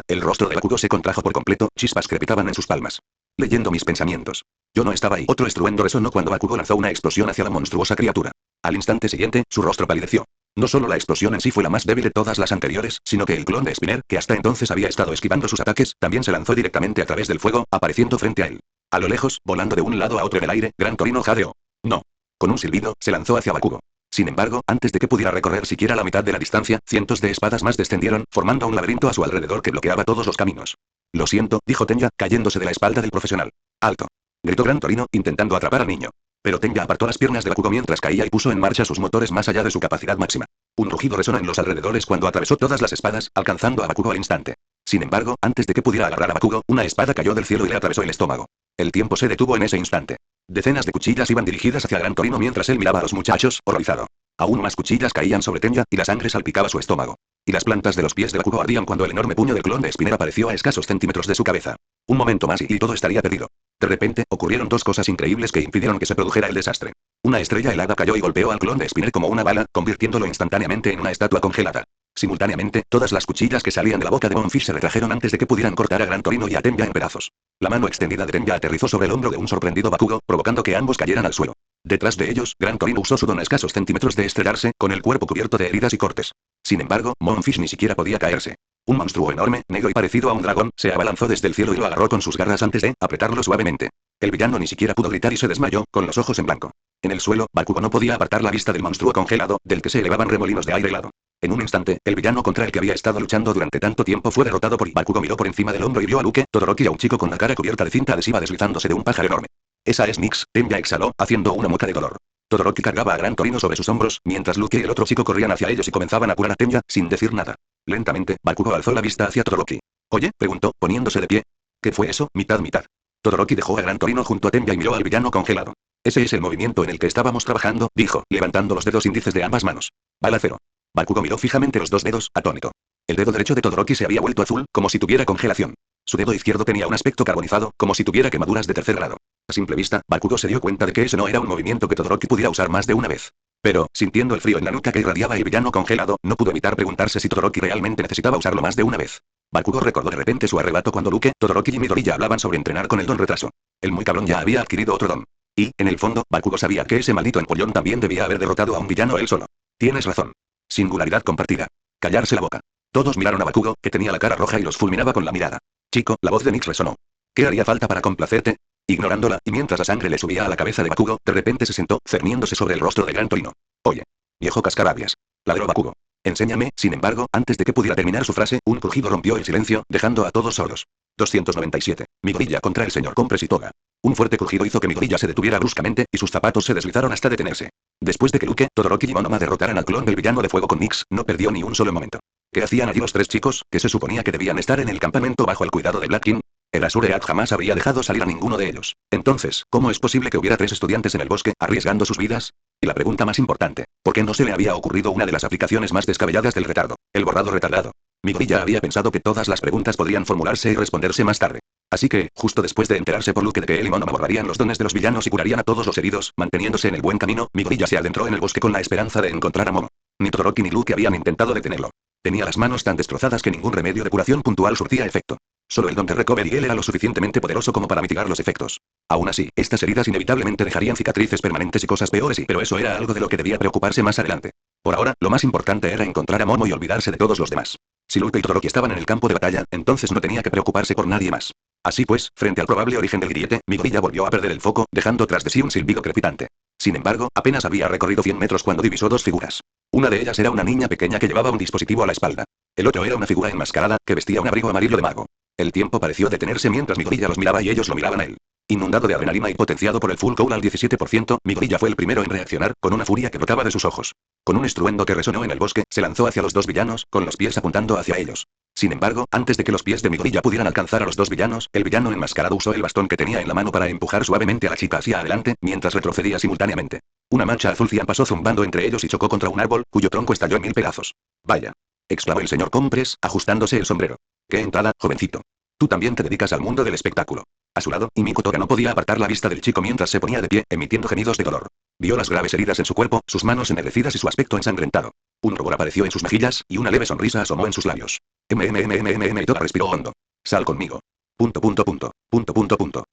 El rostro de Bakugo se contrajo por completo, chispas crepitaban en sus palmas. Leyendo mis pensamientos. Yo no estaba ahí. Otro estruendo resonó cuando Bakugo lanzó una explosión hacia la monstruosa criatura. Al instante siguiente, su rostro palideció. No solo la explosión en sí fue la más débil de todas las anteriores, sino que el clon de Spinner, que hasta entonces había estado esquivando sus ataques, también se lanzó directamente a través del fuego, apareciendo frente a él. A lo lejos, volando de un lado a otro en el aire, Gran Torino jadeó. No. Con un silbido, se lanzó hacia Bakugo. Sin embargo, antes de que pudiera recorrer siquiera la mitad de la distancia, cientos de espadas más descendieron, formando un laberinto a su alrededor que bloqueaba todos los caminos. Lo siento, dijo Tenya, cayéndose de la espalda del profesional. ¡Alto! Gritó Gran Torino, intentando atrapar al niño. Pero Tenya apartó las piernas de Bakugo mientras caía y puso en marcha sus motores más allá de su capacidad máxima. Un rugido resonó en los alrededores cuando atravesó todas las espadas, alcanzando a Bakugo al instante. Sin embargo, antes de que pudiera agarrar a Bakugo, una espada cayó del cielo y le atravesó el estómago. El tiempo se detuvo en ese instante. Decenas de cuchillas iban dirigidas hacia Gran Torino mientras él miraba a los muchachos, horrorizado. Aún más cuchillas caían sobre Tenya, y la sangre salpicaba su estómago. Y las plantas de los pies de Bakugo ardían cuando el enorme puño del clon de Spinner apareció a escasos centímetros de su cabeza. Un momento más y todo estaría perdido. De repente, ocurrieron dos cosas increíbles que impidieron que se produjera el desastre. Una estrella helada cayó y golpeó al clon de Spinner como una bala, convirtiéndolo instantáneamente en una estatua congelada. Simultáneamente, todas las cuchillas que salían de la boca de Bonefish se retrajeron antes de que pudieran cortar a Gran Torino y a Tenya en pedazos. La mano extendida de Tenya aterrizó sobre el hombro de un sorprendido Bakugo, provocando que ambos cayeran al suelo. Detrás de ellos, Gran Torino usó su don a escasos centímetros de estrellarse, con el cuerpo cubierto de heridas y cortes. Sin embargo, Bonefish ni siquiera podía caerse. Un monstruo enorme, negro y parecido a un dragón, se abalanzó desde el cielo y lo agarró con sus garras antes de apretarlo suavemente. El villano ni siquiera pudo gritar y se desmayó, con los ojos en blanco. En el suelo, Bakugo no podía apartar la vista del monstruo congelado, del que se elevaban remolinos de aire helado. En un instante, el villano contra el que había estado luchando durante tanto tiempo fue derrotado por Bakugo miró por encima del hombro y vio a Luke, Todoroki y a un chico con la cara cubierta de cinta adhesiva deslizándose de un pájaro enorme. Esa es Nix, Tenya exhaló, haciendo una mueca de dolor. Todoroki cargaba a Gran Torino sobre sus hombros, mientras Luke y el otro chico corrían hacia ellos y comenzaban a curar a Tenya, sin decir nada. Lentamente, Bakugo alzó la vista hacia Todoroki. «Oye», preguntó, poniéndose de pie. «¿Qué fue eso, mitad mitad?» Todoroki dejó a Gran Torino junto a Tenya y miró al villano congelado. «Ese es el movimiento en el que estábamos trabajando», dijo, levantando los dedos índices de ambas manos. «Bala cero». Bakugo miró fijamente los dos dedos, atónito. El dedo derecho de Todoroki se había vuelto azul, como si tuviera congelación. Su dedo izquierdo tenía un aspecto carbonizado, como si tuviera quemaduras de tercer grado. A simple vista, Bakugo se dio cuenta de que ese no era un movimiento que Todoroki pudiera usar más de una vez. Pero, sintiendo el frío en la nuca que irradiaba el villano congelado, no pudo evitar preguntarse si Todoroki realmente necesitaba usarlo más de una vez. Bakugo recordó de repente su arrebato cuando Luke, Todoroki y Midoriya hablaban sobre entrenar con el don retraso. El muy cabrón ya había adquirido otro don. Y, en el fondo, Bakugo sabía que ese maldito empollón también debía haber derrotado a un villano él solo. Tienes razón. Singularidad compartida. Callarse la boca. Todos miraron a Bakugo, que tenía la cara roja y los fulminaba con la mirada. Chico, la voz de Nix resonó. ¿Qué haría falta para complacerte? Ignorándola, y mientras la sangre le subía a la cabeza de Bakugo, de repente se sentó, cerniéndose sobre el rostro de Gran Torino. Oye. Viejo cascarabias. Ladró Bakugo. Enséñame, sin embargo, antes de que pudiera terminar su frase, un crujido rompió el silencio, dejando a todos sordos. 297. Midoriya contra el señor Compres y Toga. Un fuerte crujido hizo que Midoriya se detuviera bruscamente, y sus zapatos se deslizaron hasta detenerse. Después de que Luke, Todoroki y Monoma derrotaran al clon del villano de fuego con Nix, no perdió ni un solo momento. ¿Qué hacían allí los tres chicos, que se suponía que debían estar en el campamento bajo el cuidado de Black King? El Asureat jamás habría dejado salir a ninguno de ellos. Entonces, ¿cómo es posible que hubiera tres estudiantes en el bosque, arriesgando sus vidas? Y la pregunta más importante, ¿por qué no se le había ocurrido una de las aplicaciones más descabelladas del retardo? El borrado retardado. Midoriya había pensado que todas las preguntas podrían formularse y responderse más tarde. Así que, justo después de enterarse por Luke de que él y Monoma borrarían los dones de los villanos y curarían a todos los heridos, manteniéndose en el buen camino, Midoriya se adentró en el bosque con la esperanza de encontrar a Momo. Ni Todoroki ni Luke habían intentado detenerlo. Tenía las manos tan destrozadas que ningún remedio de curación puntual surtía efecto. Solo el don de Recovery era lo suficientemente poderoso como para mitigar los efectos. Aún así, estas heridas inevitablemente dejarían cicatrices permanentes y cosas peores pero eso era algo de lo que debía preocuparse más adelante. Por ahora, lo más importante era encontrar a Momo y olvidarse de todos los demás. Si Luke y Todoroki estaban en el campo de batalla, entonces no tenía que preocuparse por nadie más. Así pues, frente al probable origen del grillete, Midoriya volvió a perder el foco, dejando tras de sí un silbido crepitante. Sin embargo, apenas había recorrido 100 metros cuando divisó dos figuras. Una de ellas era una niña pequeña que llevaba un dispositivo a la espalda. El otro era una figura enmascarada, que vestía un abrigo amarillo de mago. El tiempo pareció detenerse mientras Midoriya los miraba y ellos lo miraban a él. Inundado de adrenalina y potenciado por el full cowl al 17%, Midoriya fue el primero en reaccionar, con una furia que brotaba de sus ojos. Con un estruendo que resonó en el bosque, se lanzó hacia los dos villanos, con los pies apuntando hacia ellos. Sin embargo, antes de que los pies de Midoriya pudieran alcanzar a los dos villanos, el villano enmascarado usó el bastón que tenía en la mano para empujar suavemente a la chica hacia adelante, mientras retrocedía simultáneamente. Una mancha azul cian pasó zumbando entre ellos y chocó contra un árbol, cuyo tronco estalló en 1000 pedazos. Vaya. Exclamó el señor Compres, ajustándose el sombrero. ¡Qué entrada, jovencito! Tú también te dedicas al mundo del espectáculo. A su lado, Miko Toga no podía apartar la vista del chico mientras se ponía de pie, emitiendo gemidos de dolor. Vio las graves heridas en su cuerpo, sus manos ennegrecidas y su aspecto ensangrentado. Un rubor apareció en sus mejillas, y una leve sonrisa asomó en sus labios. Y Toga respiró hondo. Sal conmigo.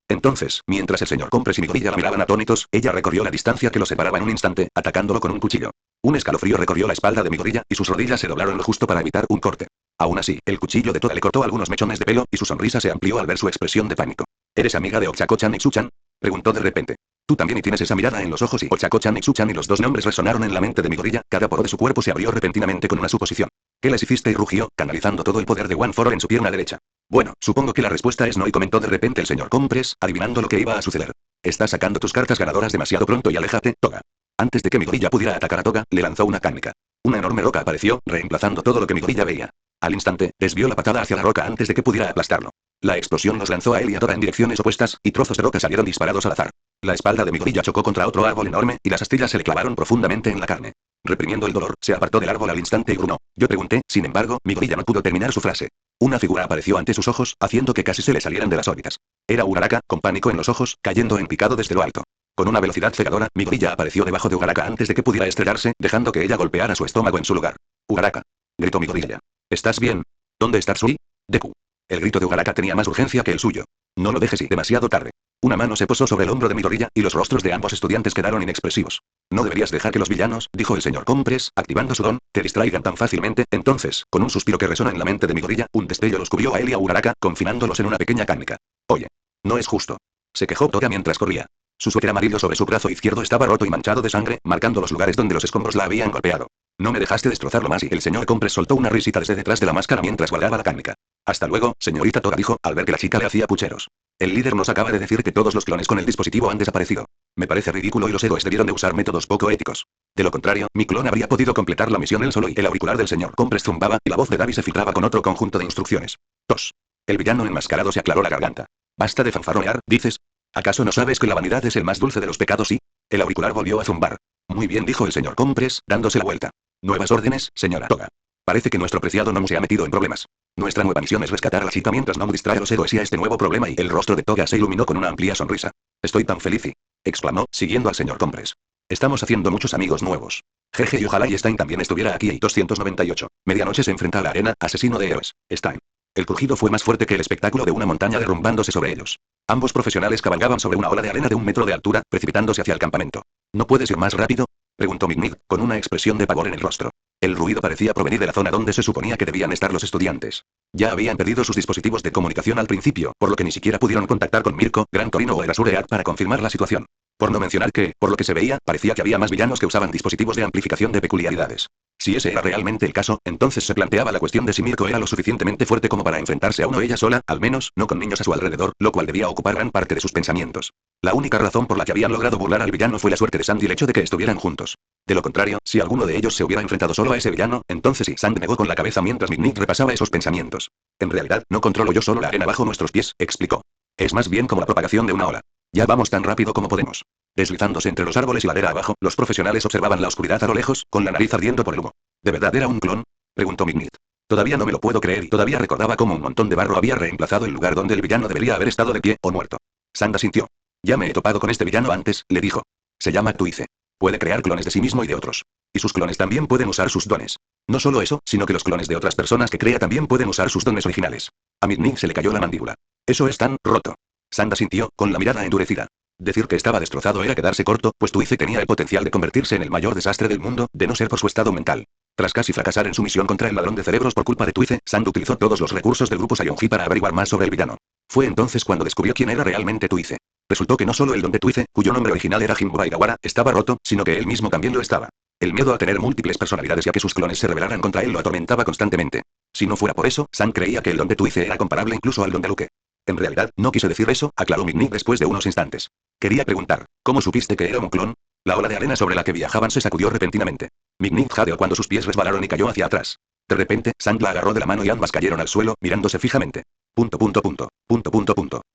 Entonces, mientras el señor Compres y Midoriya la miraban atónitos, ella recorrió la distancia que los separaba en un instante, atacándolo con un cuchillo. Un escalofrío recorrió la espalda de mi gorilla, y sus rodillas se doblaron lo justo para evitar un corte. Aún así, el cuchillo de Toga le cortó algunos mechones de pelo, y su sonrisa se amplió al ver su expresión de pánico. ¿Eres amiga de Ochako-chan y Tsu-chan? Preguntó de repente. Tú también y tienes esa mirada en los ojos y Ochako-chan y Tsu-chan y los dos nombres resonaron en la mente de mi gorilla, cada poro de su cuerpo se abrió repentinamente con una suposición. ¿Qué les hiciste? Y rugió, canalizando todo el poder de One Foro en su pierna derecha. Bueno, supongo que la respuesta es no, y comentó de repente el señor Compress, adivinando lo que iba a suceder. Estás sacando tus cartas ganadoras demasiado pronto y aléjate, Toga. Antes de que mi gorilla pudiera atacar a Toga, le lanzó una cánica. Una enorme roca apareció, reemplazando todo lo que mi gorilla veía. Al instante, desvió la patada hacia la roca antes de que pudiera aplastarlo. La explosión los lanzó a él y a Toga en direcciones opuestas, y trozos de roca salieron disparados al azar. La espalda de mi gorilla chocó contra otro árbol enorme, y las astillas se le clavaron profundamente en la carne. Reprimiendo el dolor, se apartó del árbol al instante y grunó. Yo pregunté, sin embargo, mi gorilla no pudo terminar su frase. Una figura apareció ante sus ojos, haciendo que casi se le salieran de las órbitas. Era Uraraka, con pánico en los ojos, cayendo en picado desde lo alto. Con una velocidad cegadora, mi gorilla apareció debajo de Uraraka antes de que pudiera estrellarse, dejando que ella golpeara su estómago en su lugar. Uraraka. Gritó mi gorilla. ¿Estás bien? ¿Dónde está Tsui? Deku. El grito de Uraraka tenía más urgencia que el suyo. No lo dejes y demasiado tarde. Una mano se posó sobre el hombro de mi gorilla, y los rostros de ambos estudiantes quedaron inexpresivos. No deberías dejar que los villanos, dijo el señor Compress, activando su don, te distraigan tan fácilmente. Entonces, con un suspiro que resonó en la mente de mi gorilla, un destello los cubrió a él y a Uraraka, confinándolos en una pequeña cánica. Oye. No es justo. Se quejó Toga mientras corría. Su suéter amarillo sobre su brazo izquierdo estaba roto y manchado de sangre, marcando los lugares donde los escombros la habían golpeado. No me dejaste destrozarlo más, y el señor Compress soltó una risita desde detrás de la máscara mientras guardaba la cánica. Hasta luego, señorita Toga, dijo, al ver que la chica le hacía pucheros. El líder nos acaba de decir que todos los clones con el dispositivo han desaparecido. Me parece ridículo y los héroes debieron de usar métodos poco éticos. De lo contrario, mi clon habría podido completar la misión él solo, y el auricular del señor Compress zumbaba, y la voz de Davi se filtraba con otro conjunto de instrucciones. Tos. El villano enmascarado se aclaró la garganta. Basta de fanfarronear, dices. ¿Acaso no sabes que la vanidad es el más dulce de los pecados? Y el auricular volvió a zumbar. Muy bien, dijo el señor Compress, dándose la vuelta. Nuevas órdenes, señora Toga. Parece que nuestro preciado Nomu se ha metido en problemas. Nuestra nueva misión es rescatar a la chica mientras Nomu distrae a los héroes y a este nuevo problema, y el rostro de Toga se iluminó con una amplia sonrisa. Estoy tan feliz y... exclamó, siguiendo al señor Compress. Estamos haciendo muchos amigos nuevos. Jeje, y ojalá y Stein también estuviera aquí. Y 298. Medianoche se enfrenta a la arena, asesino de héroes. Stein. El crujido fue más fuerte que el espectáculo de una montaña derrumbándose sobre ellos. Ambos profesionales cabalgaban sobre una ola de arena de 1 metro de altura, precipitándose hacia el campamento. ¿No puedes ir más rápido?, preguntó Mignit, con una expresión de pavor en el rostro. El ruido parecía provenir de la zona donde se suponía que debían estar los estudiantes. Ya habían perdido sus dispositivos de comunicación al principio, por lo que ni siquiera pudieron contactar con Mirko, Gran Torino o Erasuread para confirmar la situación. Por no mencionar que, por lo que se veía, parecía que había más villanos que usaban dispositivos de amplificación de peculiaridades. Si ese era realmente el caso, entonces se planteaba la cuestión de si Mirko era lo suficientemente fuerte como para enfrentarse a uno ella sola, al menos, no con niños a su alrededor, lo cual debía ocupar gran parte de sus pensamientos. La única razón por la que habían logrado burlar al villano fue la suerte de Sand y el hecho de que estuvieran juntos. De lo contrario, si alguno de ellos se hubiera enfrentado solo a ese villano, entonces sí. Sand negó con la cabeza mientras Mignit repasaba esos pensamientos. En realidad, no controlo yo solo la arena bajo nuestros pies, explicó. Es más bien como la propagación de una ola. Ya vamos tan rápido como podemos. Deslizándose entre los árboles y ladera abajo, los profesionales observaban la oscuridad a lo lejos, con la nariz ardiendo por el humo. ¿De verdad era un clon?, preguntó Mignit. Todavía no me lo puedo creer, y todavía recordaba cómo un montón de barro había reemplazado el lugar donde el villano debería haber estado de pie o muerto. Sand asintió. Ya me he topado con este villano antes, le dijo. Se llama Tuice. Puede crear clones de sí mismo y de otros. Y sus clones también pueden usar sus dones. No solo eso, sino que los clones de otras personas que crea también pueden usar sus dones originales. A Mignit se le cayó la mandíbula. Eso es tan roto. Sand asintió, con la mirada endurecida. Decir que estaba destrozado era quedarse corto, pues Tuice tenía el potencial de convertirse en el mayor desastre del mundo, de no ser por su estado mental. Tras casi fracasar en su misión contra el ladrón de cerebros por culpa de Tuice, Sand utilizó todos los recursos del grupo Sayonji para averiguar más sobre el villano. Fue entonces cuando descubrió quién era realmente Tuice. Resultó que no solo el don de Tuice, cuyo nombre original era Jimbura Higawara, estaba roto, sino que él mismo también lo estaba. El miedo a tener múltiples personalidades y a que sus clones se rebelaran contra él lo atormentaba constantemente. Si no fuera por eso, Sand creía que el don de Tuice era comparable incluso al don de Luke. En realidad, no quise decir eso, aclaró Mignit después de unos instantes. Quería preguntar, ¿cómo supiste que era un clon? La ola de arena sobre la que viajaban se sacudió repentinamente. Mignit jadeó cuando sus pies resbalaron y cayó hacia atrás. De repente, Sand la agarró de la mano y ambas cayeron al suelo, mirándose fijamente.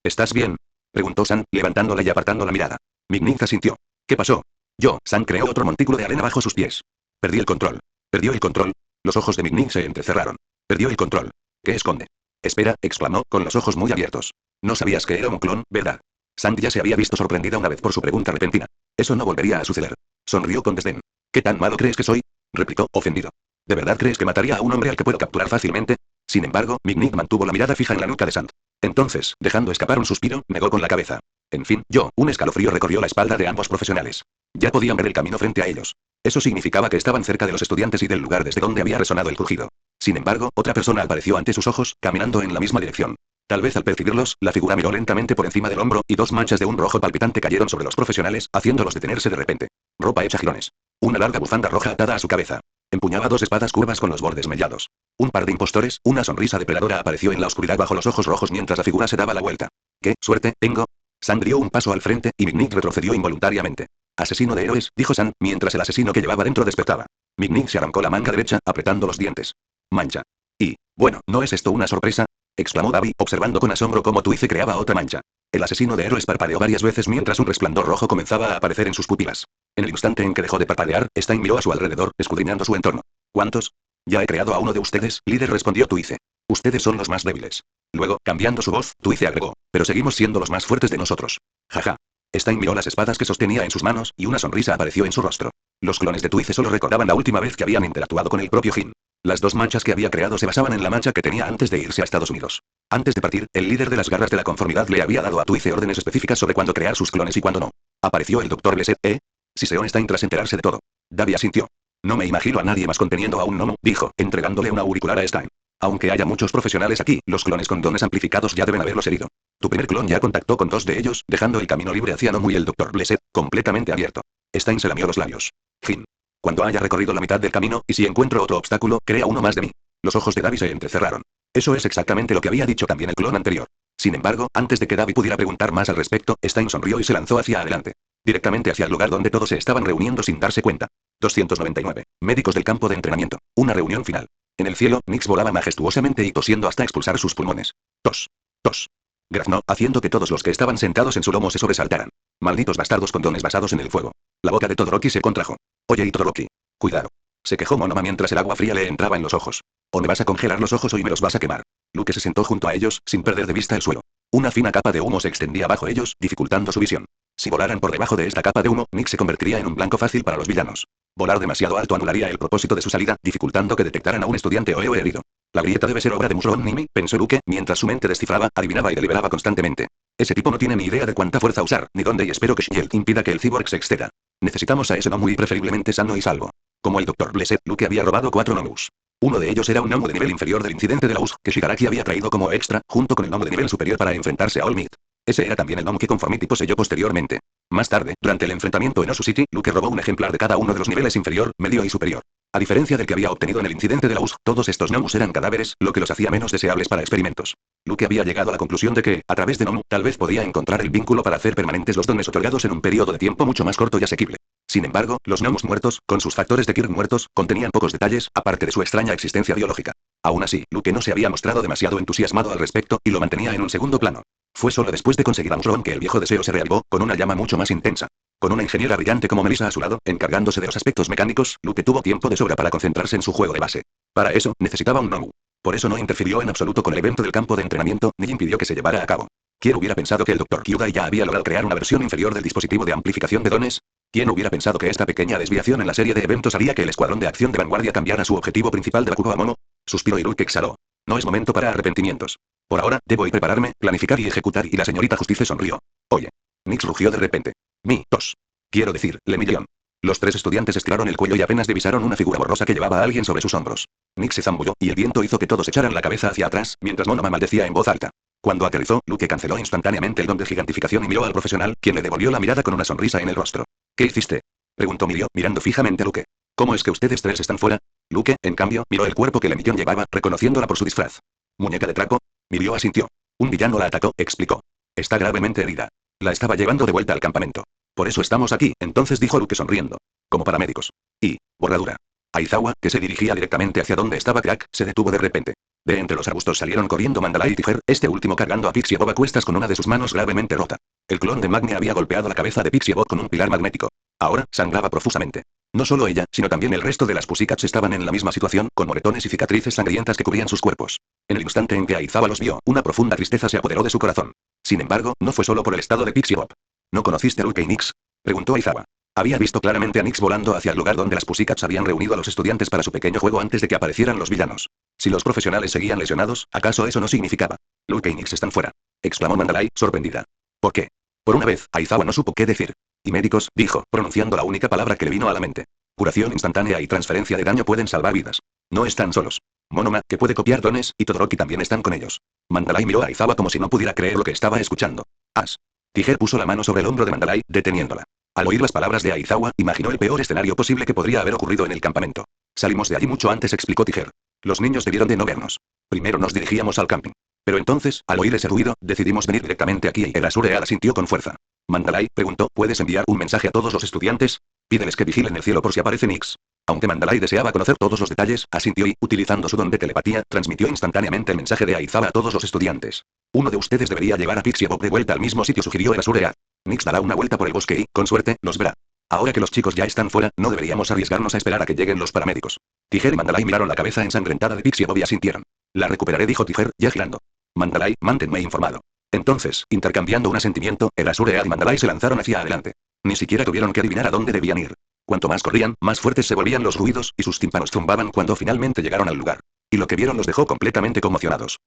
¿Estás bien?, preguntó Sand, levantándola y apartando la mirada. Mignit asintió. ¿Qué pasó? Sand creó otro montículo de arena bajo sus pies. Perdí el control. ¿Perdió el control? Los ojos de Mignit se entrecerraron. Perdió el control. ¿Qué esconde? Espera, exclamó, con los ojos muy abiertos. No sabías que era un clon, ¿verdad? Sand ya se había visto sorprendida una vez por su pregunta repentina. Eso no volvería a suceder. Sonrió con desdén. ¿Qué tan malo crees que soy?, replicó, ofendido. ¿De verdad crees que mataría a un hombre al que puedo capturar fácilmente? Sin embargo, Mignit mantuvo la mirada fija en la nuca de Sand. Entonces, dejando escapar un suspiro, negó con la cabeza. En fin, un escalofrío recorrió la espalda de ambos profesionales. Ya podían ver el camino frente a ellos. Eso significaba que estaban cerca de los estudiantes y del lugar desde donde había resonado el crujido. Sin embargo, otra persona apareció ante sus ojos, caminando en la misma dirección. Tal vez al percibirlos, la figura miró lentamente por encima del hombro, y dos manchas de un rojo palpitante cayeron sobre los profesionales, haciéndolos detenerse de repente. Ropa hecha jirones. Una larga bufanda roja atada a su cabeza. Empuñaba dos espadas curvas con los bordes mellados. Un par de impostores, una sonrisa depredadora apareció en la oscuridad bajo los ojos rojos mientras la figura se daba la vuelta. ¿Qué suerte tengo? San dio un paso al frente, y Mick retrocedió involuntariamente. Asesino de héroes, dijo San, mientras el asesino que llevaba dentro despertaba. Mick se arrancó la manga derecha, apretando los dientes. Mancha. Y, bueno, ¿no es esto una sorpresa? Exclamó Davi, observando con asombro cómo Twice creaba otra mancha. El asesino de héroes parpadeó varias veces mientras un resplandor rojo comenzaba a aparecer en sus pupilas. En el instante en que dejó de parpadear, Stein miró a su alrededor, escudriñando su entorno. ¿Cuántos? Ya he creado a uno de ustedes, líder, respondió Twice. Ustedes son los más débiles. Luego, cambiando su voz, Twice agregó, pero seguimos siendo los más fuertes de nosotros. Jaja. Stein miró las espadas que sostenía en sus manos, y una sonrisa apareció en su rostro. Los clones de Twice solo recordaban la última vez que habían interactuado con el propio Jin. Las dos manchas que había creado se basaban en la mancha que tenía antes de irse a Estados Unidos. Antes de partir, el líder de las garras de la conformidad le había dado a Twice órdenes específicas sobre cuándo crear sus clones y cuándo no. Apareció el Dr. Blessed, ¿eh? Siseon Stein tras enterarse de todo. Davi asintió. No me imagino a nadie más conteniendo a un gnomo, dijo, entregándole una auricular a Stein. Aunque haya muchos profesionales aquí, los clones con dones amplificados ya deben haberlos herido. Tu primer clon ya contactó con dos de ellos, dejando el camino libre hacia Nomu y el Dr. Blessed, completamente abierto. Stein se lamió los labios. Jin. Cuando haya recorrido la mitad del camino, y si encuentro otro obstáculo, crea uno más de mí. Los ojos de Davi se entrecerraron. Eso es exactamente lo que había dicho también el clon anterior. Sin embargo, antes de que Davi pudiera preguntar más al respecto, Stein sonrió y se lanzó hacia adelante. Directamente hacia el lugar donde todos se estaban reuniendo sin darse cuenta. 299. Médicos del campo de entrenamiento. Una reunión final. En el cielo, Nix volaba majestuosamente y tosiendo hasta expulsar sus pulmones. Tos. Tos. Graznó, haciendo que todos los que estaban sentados en su lomo se sobresaltaran. Malditos bastardos con dones basados en el fuego. La boca de Todoroki se contrajo. Oye, Todoroki. Cuidado. Se quejó Monoma mientras el agua fría le entraba en los ojos. O me vas a congelar los ojos o y me los vas a quemar. Luke se sentó junto a ellos, sin perder de vista el suelo. Una fina capa de humo se extendía bajo ellos, dificultando su visión. Si volaran por debajo de esta capa de humo, Nick se convertiría en un blanco fácil para los villanos. Volar demasiado alto anularía el propósito de su salida, dificultando que detectaran a un estudiante o héroe herido. La grieta debe ser obra de Mushroom Nimi, pensó Luke, mientras su mente descifraba, adivinaba y deliberaba constantemente. Ese tipo no tiene ni idea de cuánta fuerza usar, ni dónde, y espero que Shield impida que el cyborg se exceda. Necesitamos a ese gnomo y preferiblemente sano y salvo. Como el Dr. Blessed, Luke había robado 4 gnomus. Uno de ellos era un gnomo de nivel inferior del incidente de la US, que Shigaraki había traído como extra, junto con el gnomo de nivel superior para enfrentarse a All Might. Ese era también el gnomo que Conformity poseyó posteriormente. Más tarde, durante el enfrentamiento en Osu City, Luke robó un ejemplar de cada uno de los niveles inferior, medio y superior. A diferencia del que había obtenido en el incidente de la US, todos estos gnomus eran cadáveres, lo que los hacía menos deseables para experimentos. Luke había llegado a la conclusión de que, a través de Nomu, tal vez podía encontrar el vínculo para hacer permanentes los dones otorgados en un periodo de tiempo mucho más corto y asequible. Sin embargo, los gnomus muertos, con sus factores de Kirk muertos, contenían pocos detalles, aparte de su extraña existencia biológica. Aún así, Luke no se había mostrado demasiado entusiasmado al respecto, y lo mantenía en un segundo plano. Fue solo después de conseguir a Mushroom que el viejo deseo se reavivó, con una llama mucho más intensa. Con una ingeniera brillante como Melissa a su lado, encargándose de los aspectos mecánicos, Luke tuvo tiempo de sobra para concentrarse en su juego de base. Para eso, necesitaba un Nomu. Por eso no interfirió en absoluto con el evento del campo de entrenamiento, ni impidió que se llevara a cabo. ¿Quién hubiera pensado que el Dr. Kyudai ya había logrado crear una versión inferior del dispositivo de amplificación de dones? ¿Quién hubiera pensado que esta pequeña desviación en la serie de eventos haría que el escuadrón de acción de vanguardia cambiara su objetivo principal de Bakugo a Momo? Suspiró y Luke exhaló. No es momento para arrepentimientos. Por ahora, debo prepararme, planificar y ejecutar, y la señorita Justice sonrió. Oye. Nix rugió de repente. Tos. Quiero decir, Le Million. Los tres estudiantes estiraron el cuello y apenas divisaron una figura borrosa que llevaba a alguien sobre sus hombros. Nix se zambulló, y el viento hizo que todos echaran la cabeza hacia atrás, mientras Monoma maldecía en voz alta. Cuando aterrizó, Luke canceló instantáneamente el don de gigantificación y miró al profesional, quien le devolvió la mirada con una sonrisa en el rostro. ¿Qué hiciste? Preguntó Milio, mirando fijamente a Luke. ¿Cómo es que ustedes tres están fuera? Luke, en cambio, miró el cuerpo que Le Million llevaba, reconociéndola por su disfraz. ¿Muñeca de trapo? Milio asintió. Un villano la atacó, explicó. Está gravemente herida. La estaba llevando de vuelta al campamento. Por eso estamos aquí, entonces dijo Luke sonriendo. Como paramédicos. Y, borradura. Aizawa, que se dirigía directamente hacia donde estaba Crack, se detuvo de repente. De entre los arbustos salieron corriendo Mandalay y Tiger, este último cargando a Pixie Bob a cuestas con una de sus manos gravemente rota. El clon de Magni había golpeado la cabeza de Pixie Bob con un pilar magnético. Ahora, sangraba profusamente. No solo ella, sino también el resto de las Pussycats estaban en la misma situación, con moretones y cicatrices sangrientas que cubrían sus cuerpos. En el instante en que Aizawa los vio, una profunda tristeza se apoderó de su corazón. Sin embargo, no fue solo por el estado de Pixie Bob. ¿No conociste a Luke y Nix? Preguntó Aizawa. Había visto claramente a Nix volando hacia el lugar donde las Pussycats habían reunido a los estudiantes para su pequeño juego antes de que aparecieran los villanos. Si los profesionales seguían lesionados, ¿acaso eso no significaba Luke y Nix están fuera, exclamó Mandalay, sorprendida. ¿Por qué? Por una vez, Aizawa no supo qué decir. Y médicos, dijo, pronunciando la única palabra que le vino a la mente. Curación instantánea y transferencia de daño pueden salvar vidas. No están solos. Monoma, que puede copiar dones, y Todoroki también están con ellos. Mandalay miró a Aizawa como si no pudiera creer lo que estaba escuchando. Tiger puso la mano sobre el hombro de Mandalay, deteniéndola. Al oír las palabras de Aizawa, imaginó el peor escenario posible que podría haber ocurrido en el campamento. Salimos de allí mucho antes, explicó Tiger. Los niños debieron de no vernos. Primero nos dirigíamos al camping. Pero entonces, al oír ese ruido, decidimos venir directamente aquí y el Azure asintió con fuerza. Mandalay preguntó, ¿puedes enviar un mensaje a todos los estudiantes? Pídeles que vigilen el cielo por si aparece Nix. Aunque Mandalay deseaba conocer todos los detalles, asintió y, utilizando su don de telepatía, transmitió instantáneamente el mensaje de Aizawa a todos los estudiantes. Uno de ustedes debería llevar a Pixie Bob de vuelta al mismo sitio, sugirió el Azure. Nix dará una vuelta por el bosque y, con suerte, los verá. Ahora que los chicos ya están fuera, no deberíamos arriesgarnos a esperar a que lleguen los paramédicos. Tiger y Mandalay miraron la cabeza ensangrentada de Pixie Bob y asintieron. La recuperaré, dijo Tiger, ya girando. Mandalay, manténme informado. Entonces, intercambiando un asentimiento, el Azure y Mandalay se lanzaron hacia adelante. Ni siquiera tuvieron que adivinar a dónde debían ir. Cuanto más corrían, más fuertes se volvían los ruidos, y sus tímpanos zumbaban cuando finalmente llegaron al lugar. Y lo que vieron los dejó completamente conmocionados.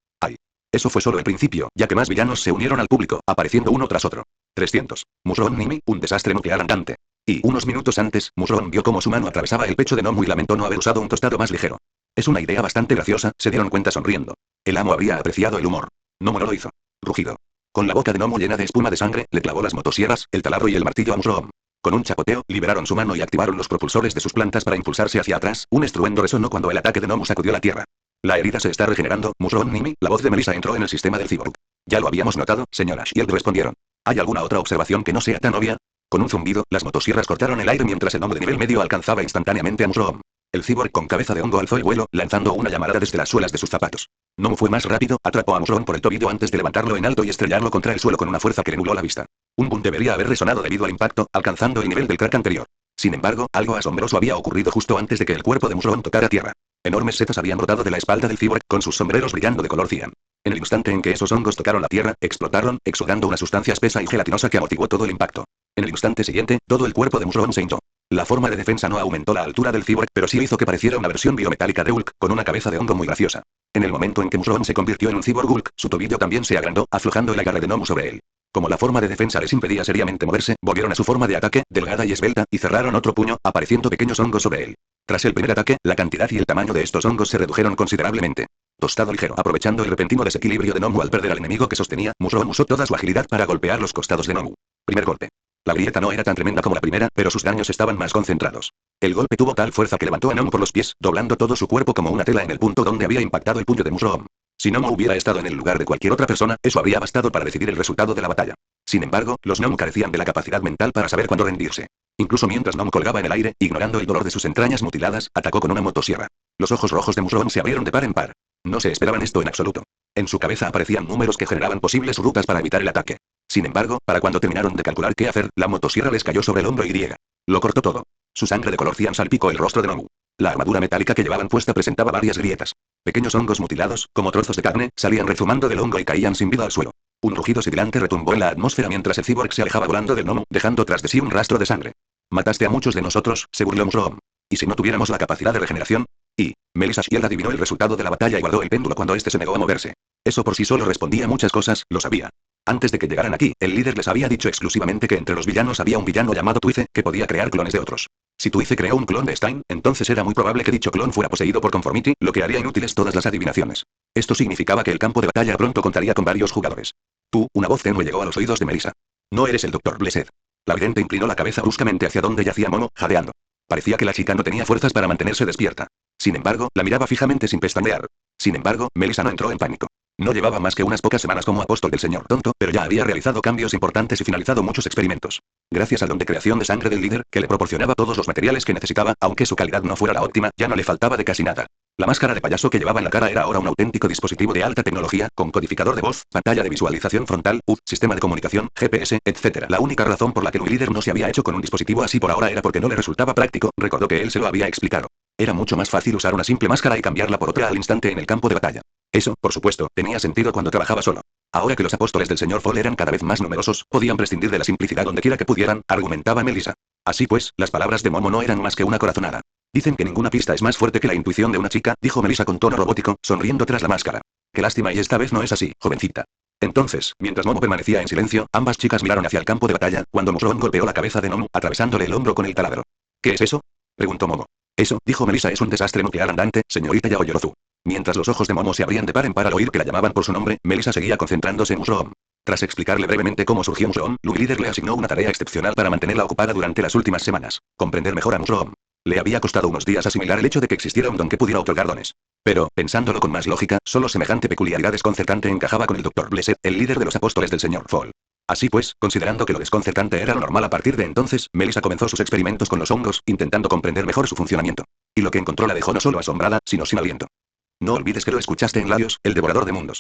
Eso fue solo el principio, ya que más villanos se unieron al público, apareciendo uno tras otro. 300. Mushroom Nimi, un desastre nuclear andante. Y, unos minutos antes, Mushroom vio cómo su mano atravesaba el pecho de Nomu y lamentó no haber usado un tostado más ligero. Es una idea bastante graciosa, se dieron cuenta sonriendo. El amo habría apreciado el humor. Nomu no lo hizo. Rugido. Con la boca de Nomu llena de espuma de sangre, le clavó las motosierras, el taladro y el martillo a Mushroom. Con un chapoteo, liberaron su mano y activaron los propulsores de sus plantas para impulsarse hacia atrás. Un estruendo resonó cuando el ataque de Nomu sacudió la tierra. La herida se está regenerando, Mushroom Nimi. La voz de Melissa entró en el sistema del cyborg. Ya lo habíamos notado, señora Shield, respondieron. ¿Hay alguna otra observación que no sea tan obvia? Con un zumbido, las motosierras cortaron el aire mientras el Nomu de nivel medio alcanzaba instantáneamente a Mushroom. El cyborg con cabeza de hongo alzó el vuelo, lanzando una llamarada desde las suelas de sus zapatos. Nomu fue más rápido, atrapó a Mushroom por el tobillo antes de levantarlo en alto y estrellarlo contra el suelo con una fuerza que le nubló la vista. Un boom debería haber resonado debido al impacto, alcanzando el nivel del crack anterior. Sin embargo, algo asombroso había ocurrido justo antes de que el cuerpo de Mushroom tocara tierra. Enormes setas habían brotado de la espalda del cyborg, con sus sombreros brillando de color cian. En el instante en que esos hongos tocaron la tierra, explotaron, exudando una sustancia espesa y gelatinosa que amortiguó todo el impacto. En el instante siguiente, todo el cuerpo de Mushroom se hinchó. La forma de defensa no aumentó la altura del cyborg, pero sí hizo que pareciera una versión biometálica de Hulk, con una cabeza de hongo muy graciosa. En el momento en que Mushroom se convirtió en un cyborg Hulk, su tobillo también se agrandó, aflojando el agarre de Nomu sobre él. Como la forma de defensa les impedía seriamente moverse, volvieron a su forma de ataque, delgada y esbelta, y cerraron otro puño, apareciendo pequeños hongos sobre él. Tras el primer ataque, la cantidad y el tamaño de estos hongos se redujeron considerablemente. Tostado ligero. Aprovechando el repentino desequilibrio de Nomu al perder al enemigo que sostenía, Mushroom usó toda su agilidad para golpear los costados de Nomu. Primer golpe. La grieta no era tan tremenda como la primera, pero sus daños estaban más concentrados. El golpe tuvo tal fuerza que levantó a Nomu por los pies, doblando todo su cuerpo como una tela en el punto donde había impactado el puño de Mushroom. Si Nomu hubiera estado en el lugar de cualquier otra persona, eso habría bastado para decidir el resultado de la batalla. Sin embargo, los Nomu carecían de la capacidad mental para saber cuándo rendirse. Incluso mientras Nomu colgaba en el aire, ignorando el dolor de sus entrañas mutiladas, atacó con una motosierra. Los ojos rojos de Mushroom se abrieron de par en par. No se esperaban esto en absoluto. En su cabeza aparecían números que generaban posibles rutas para evitar el ataque. Sin embargo, para cuando terminaron de calcular qué hacer, la motosierra les cayó sobre el hombro y lo cortó todo. Su sangre de color cian salpicó el rostro de Nomu. La armadura metálica que llevaban puesta presentaba varias grietas. Pequeños hongos mutilados, como trozos de carne, salían rezumando del hongo y caían sin vida al suelo. Un rugido sibilante retumbó en la atmósfera mientras el cyborg se alejaba volando del Nomu, dejando tras de sí un rastro de sangre. Mataste a muchos de nosotros, se burló Mushroom. ¿Y si no tuviéramos la capacidad de regeneración? Melissa Shield adivinó el resultado de la batalla y guardó el péndulo cuando este se negó a moverse. Eso por sí solo respondía muchas cosas, lo sabía. Antes de que llegaran aquí, el líder les había dicho exclusivamente que entre los villanos había un villano llamado Twice, que podía crear clones de otros. Si Twice creó un clon de Stein, entonces era muy probable que dicho clon fuera poseído por Conformity, lo que haría inútiles todas las adivinaciones. Esto significaba que el campo de batalla pronto contaría con varios jugadores. Una voz tenue llegó a los oídos de Melissa. No eres el Dr. Blessed. La vidente inclinó la cabeza bruscamente hacia donde yacía Momo, jadeando. Parecía que la chica no tenía fuerzas para mantenerse despierta. Sin embargo, la miraba fijamente sin pestañear. Sin embargo, Melissa no entró en pánico. No llevaba más que unas pocas semanas como apóstol del señor tonto, pero ya había realizado cambios importantes y finalizado muchos experimentos. Gracias al don de creación de sangre del líder, que le proporcionaba todos los materiales que necesitaba, aunque su calidad no fuera la óptima, ya no le faltaba de casi nada. La máscara de payaso que llevaba en la cara era ahora un auténtico dispositivo de alta tecnología, con codificador de voz, pantalla de visualización frontal, sistema de comunicación, GPS, etc. La única razón por la que el líder no se había hecho con un dispositivo así por ahora era porque no le resultaba práctico, recordó que él se lo había explicado. Era mucho más fácil usar una simple máscara y cambiarla por otra al instante en el campo de batalla. Eso, por supuesto, tenía sentido cuando trabajaba solo. Ahora que los apóstoles del señor Fall eran cada vez más numerosos, podían prescindir de la simplicidad donde quiera que pudieran, argumentaba Melissa. Así pues, las palabras de Momo no eran más que una corazonada. Dicen que ninguna pista es más fuerte que la intuición de una chica, dijo Melissa con tono robótico, sonriendo tras la máscara. Qué lástima, y esta vez no es así, jovencita. Entonces, mientras Momo permanecía en silencio, ambas chicas miraron hacia el campo de batalla, cuando Musroom golpeó la cabeza de Nomu, atravesándole el hombro con el taladro. ¿Qué es eso? Preguntó Momo. Eso, dijo Melissa, es un desastre nuclear andante, señorita Yaoyorozu. Mientras los ojos de Momo se abrían de par en par al oír que la llamaban por su nombre, Melissa seguía concentrándose en Musroom. Tras explicarle brevemente cómo surgió Musroom, Luke Líder le asignó una tarea excepcional para mantenerla ocupada durante las últimas semanas: comprender mejor a Musroom. Le había costado unos días asimilar el hecho de que existiera un don que pudiera otorgar dones. Pero, pensándolo con más lógica, solo semejante peculiaridad desconcertante encajaba con el Dr. Blessed, el líder de los apóstoles del Señor Fall. Así pues, considerando que lo desconcertante era lo normal a partir de entonces, Melissa comenzó sus experimentos con los hongos, intentando comprender mejor su funcionamiento. Y lo que encontró la dejó no solo asombrada, sino sin aliento. No olvides que lo escuchaste en Labios, el devorador de mundos.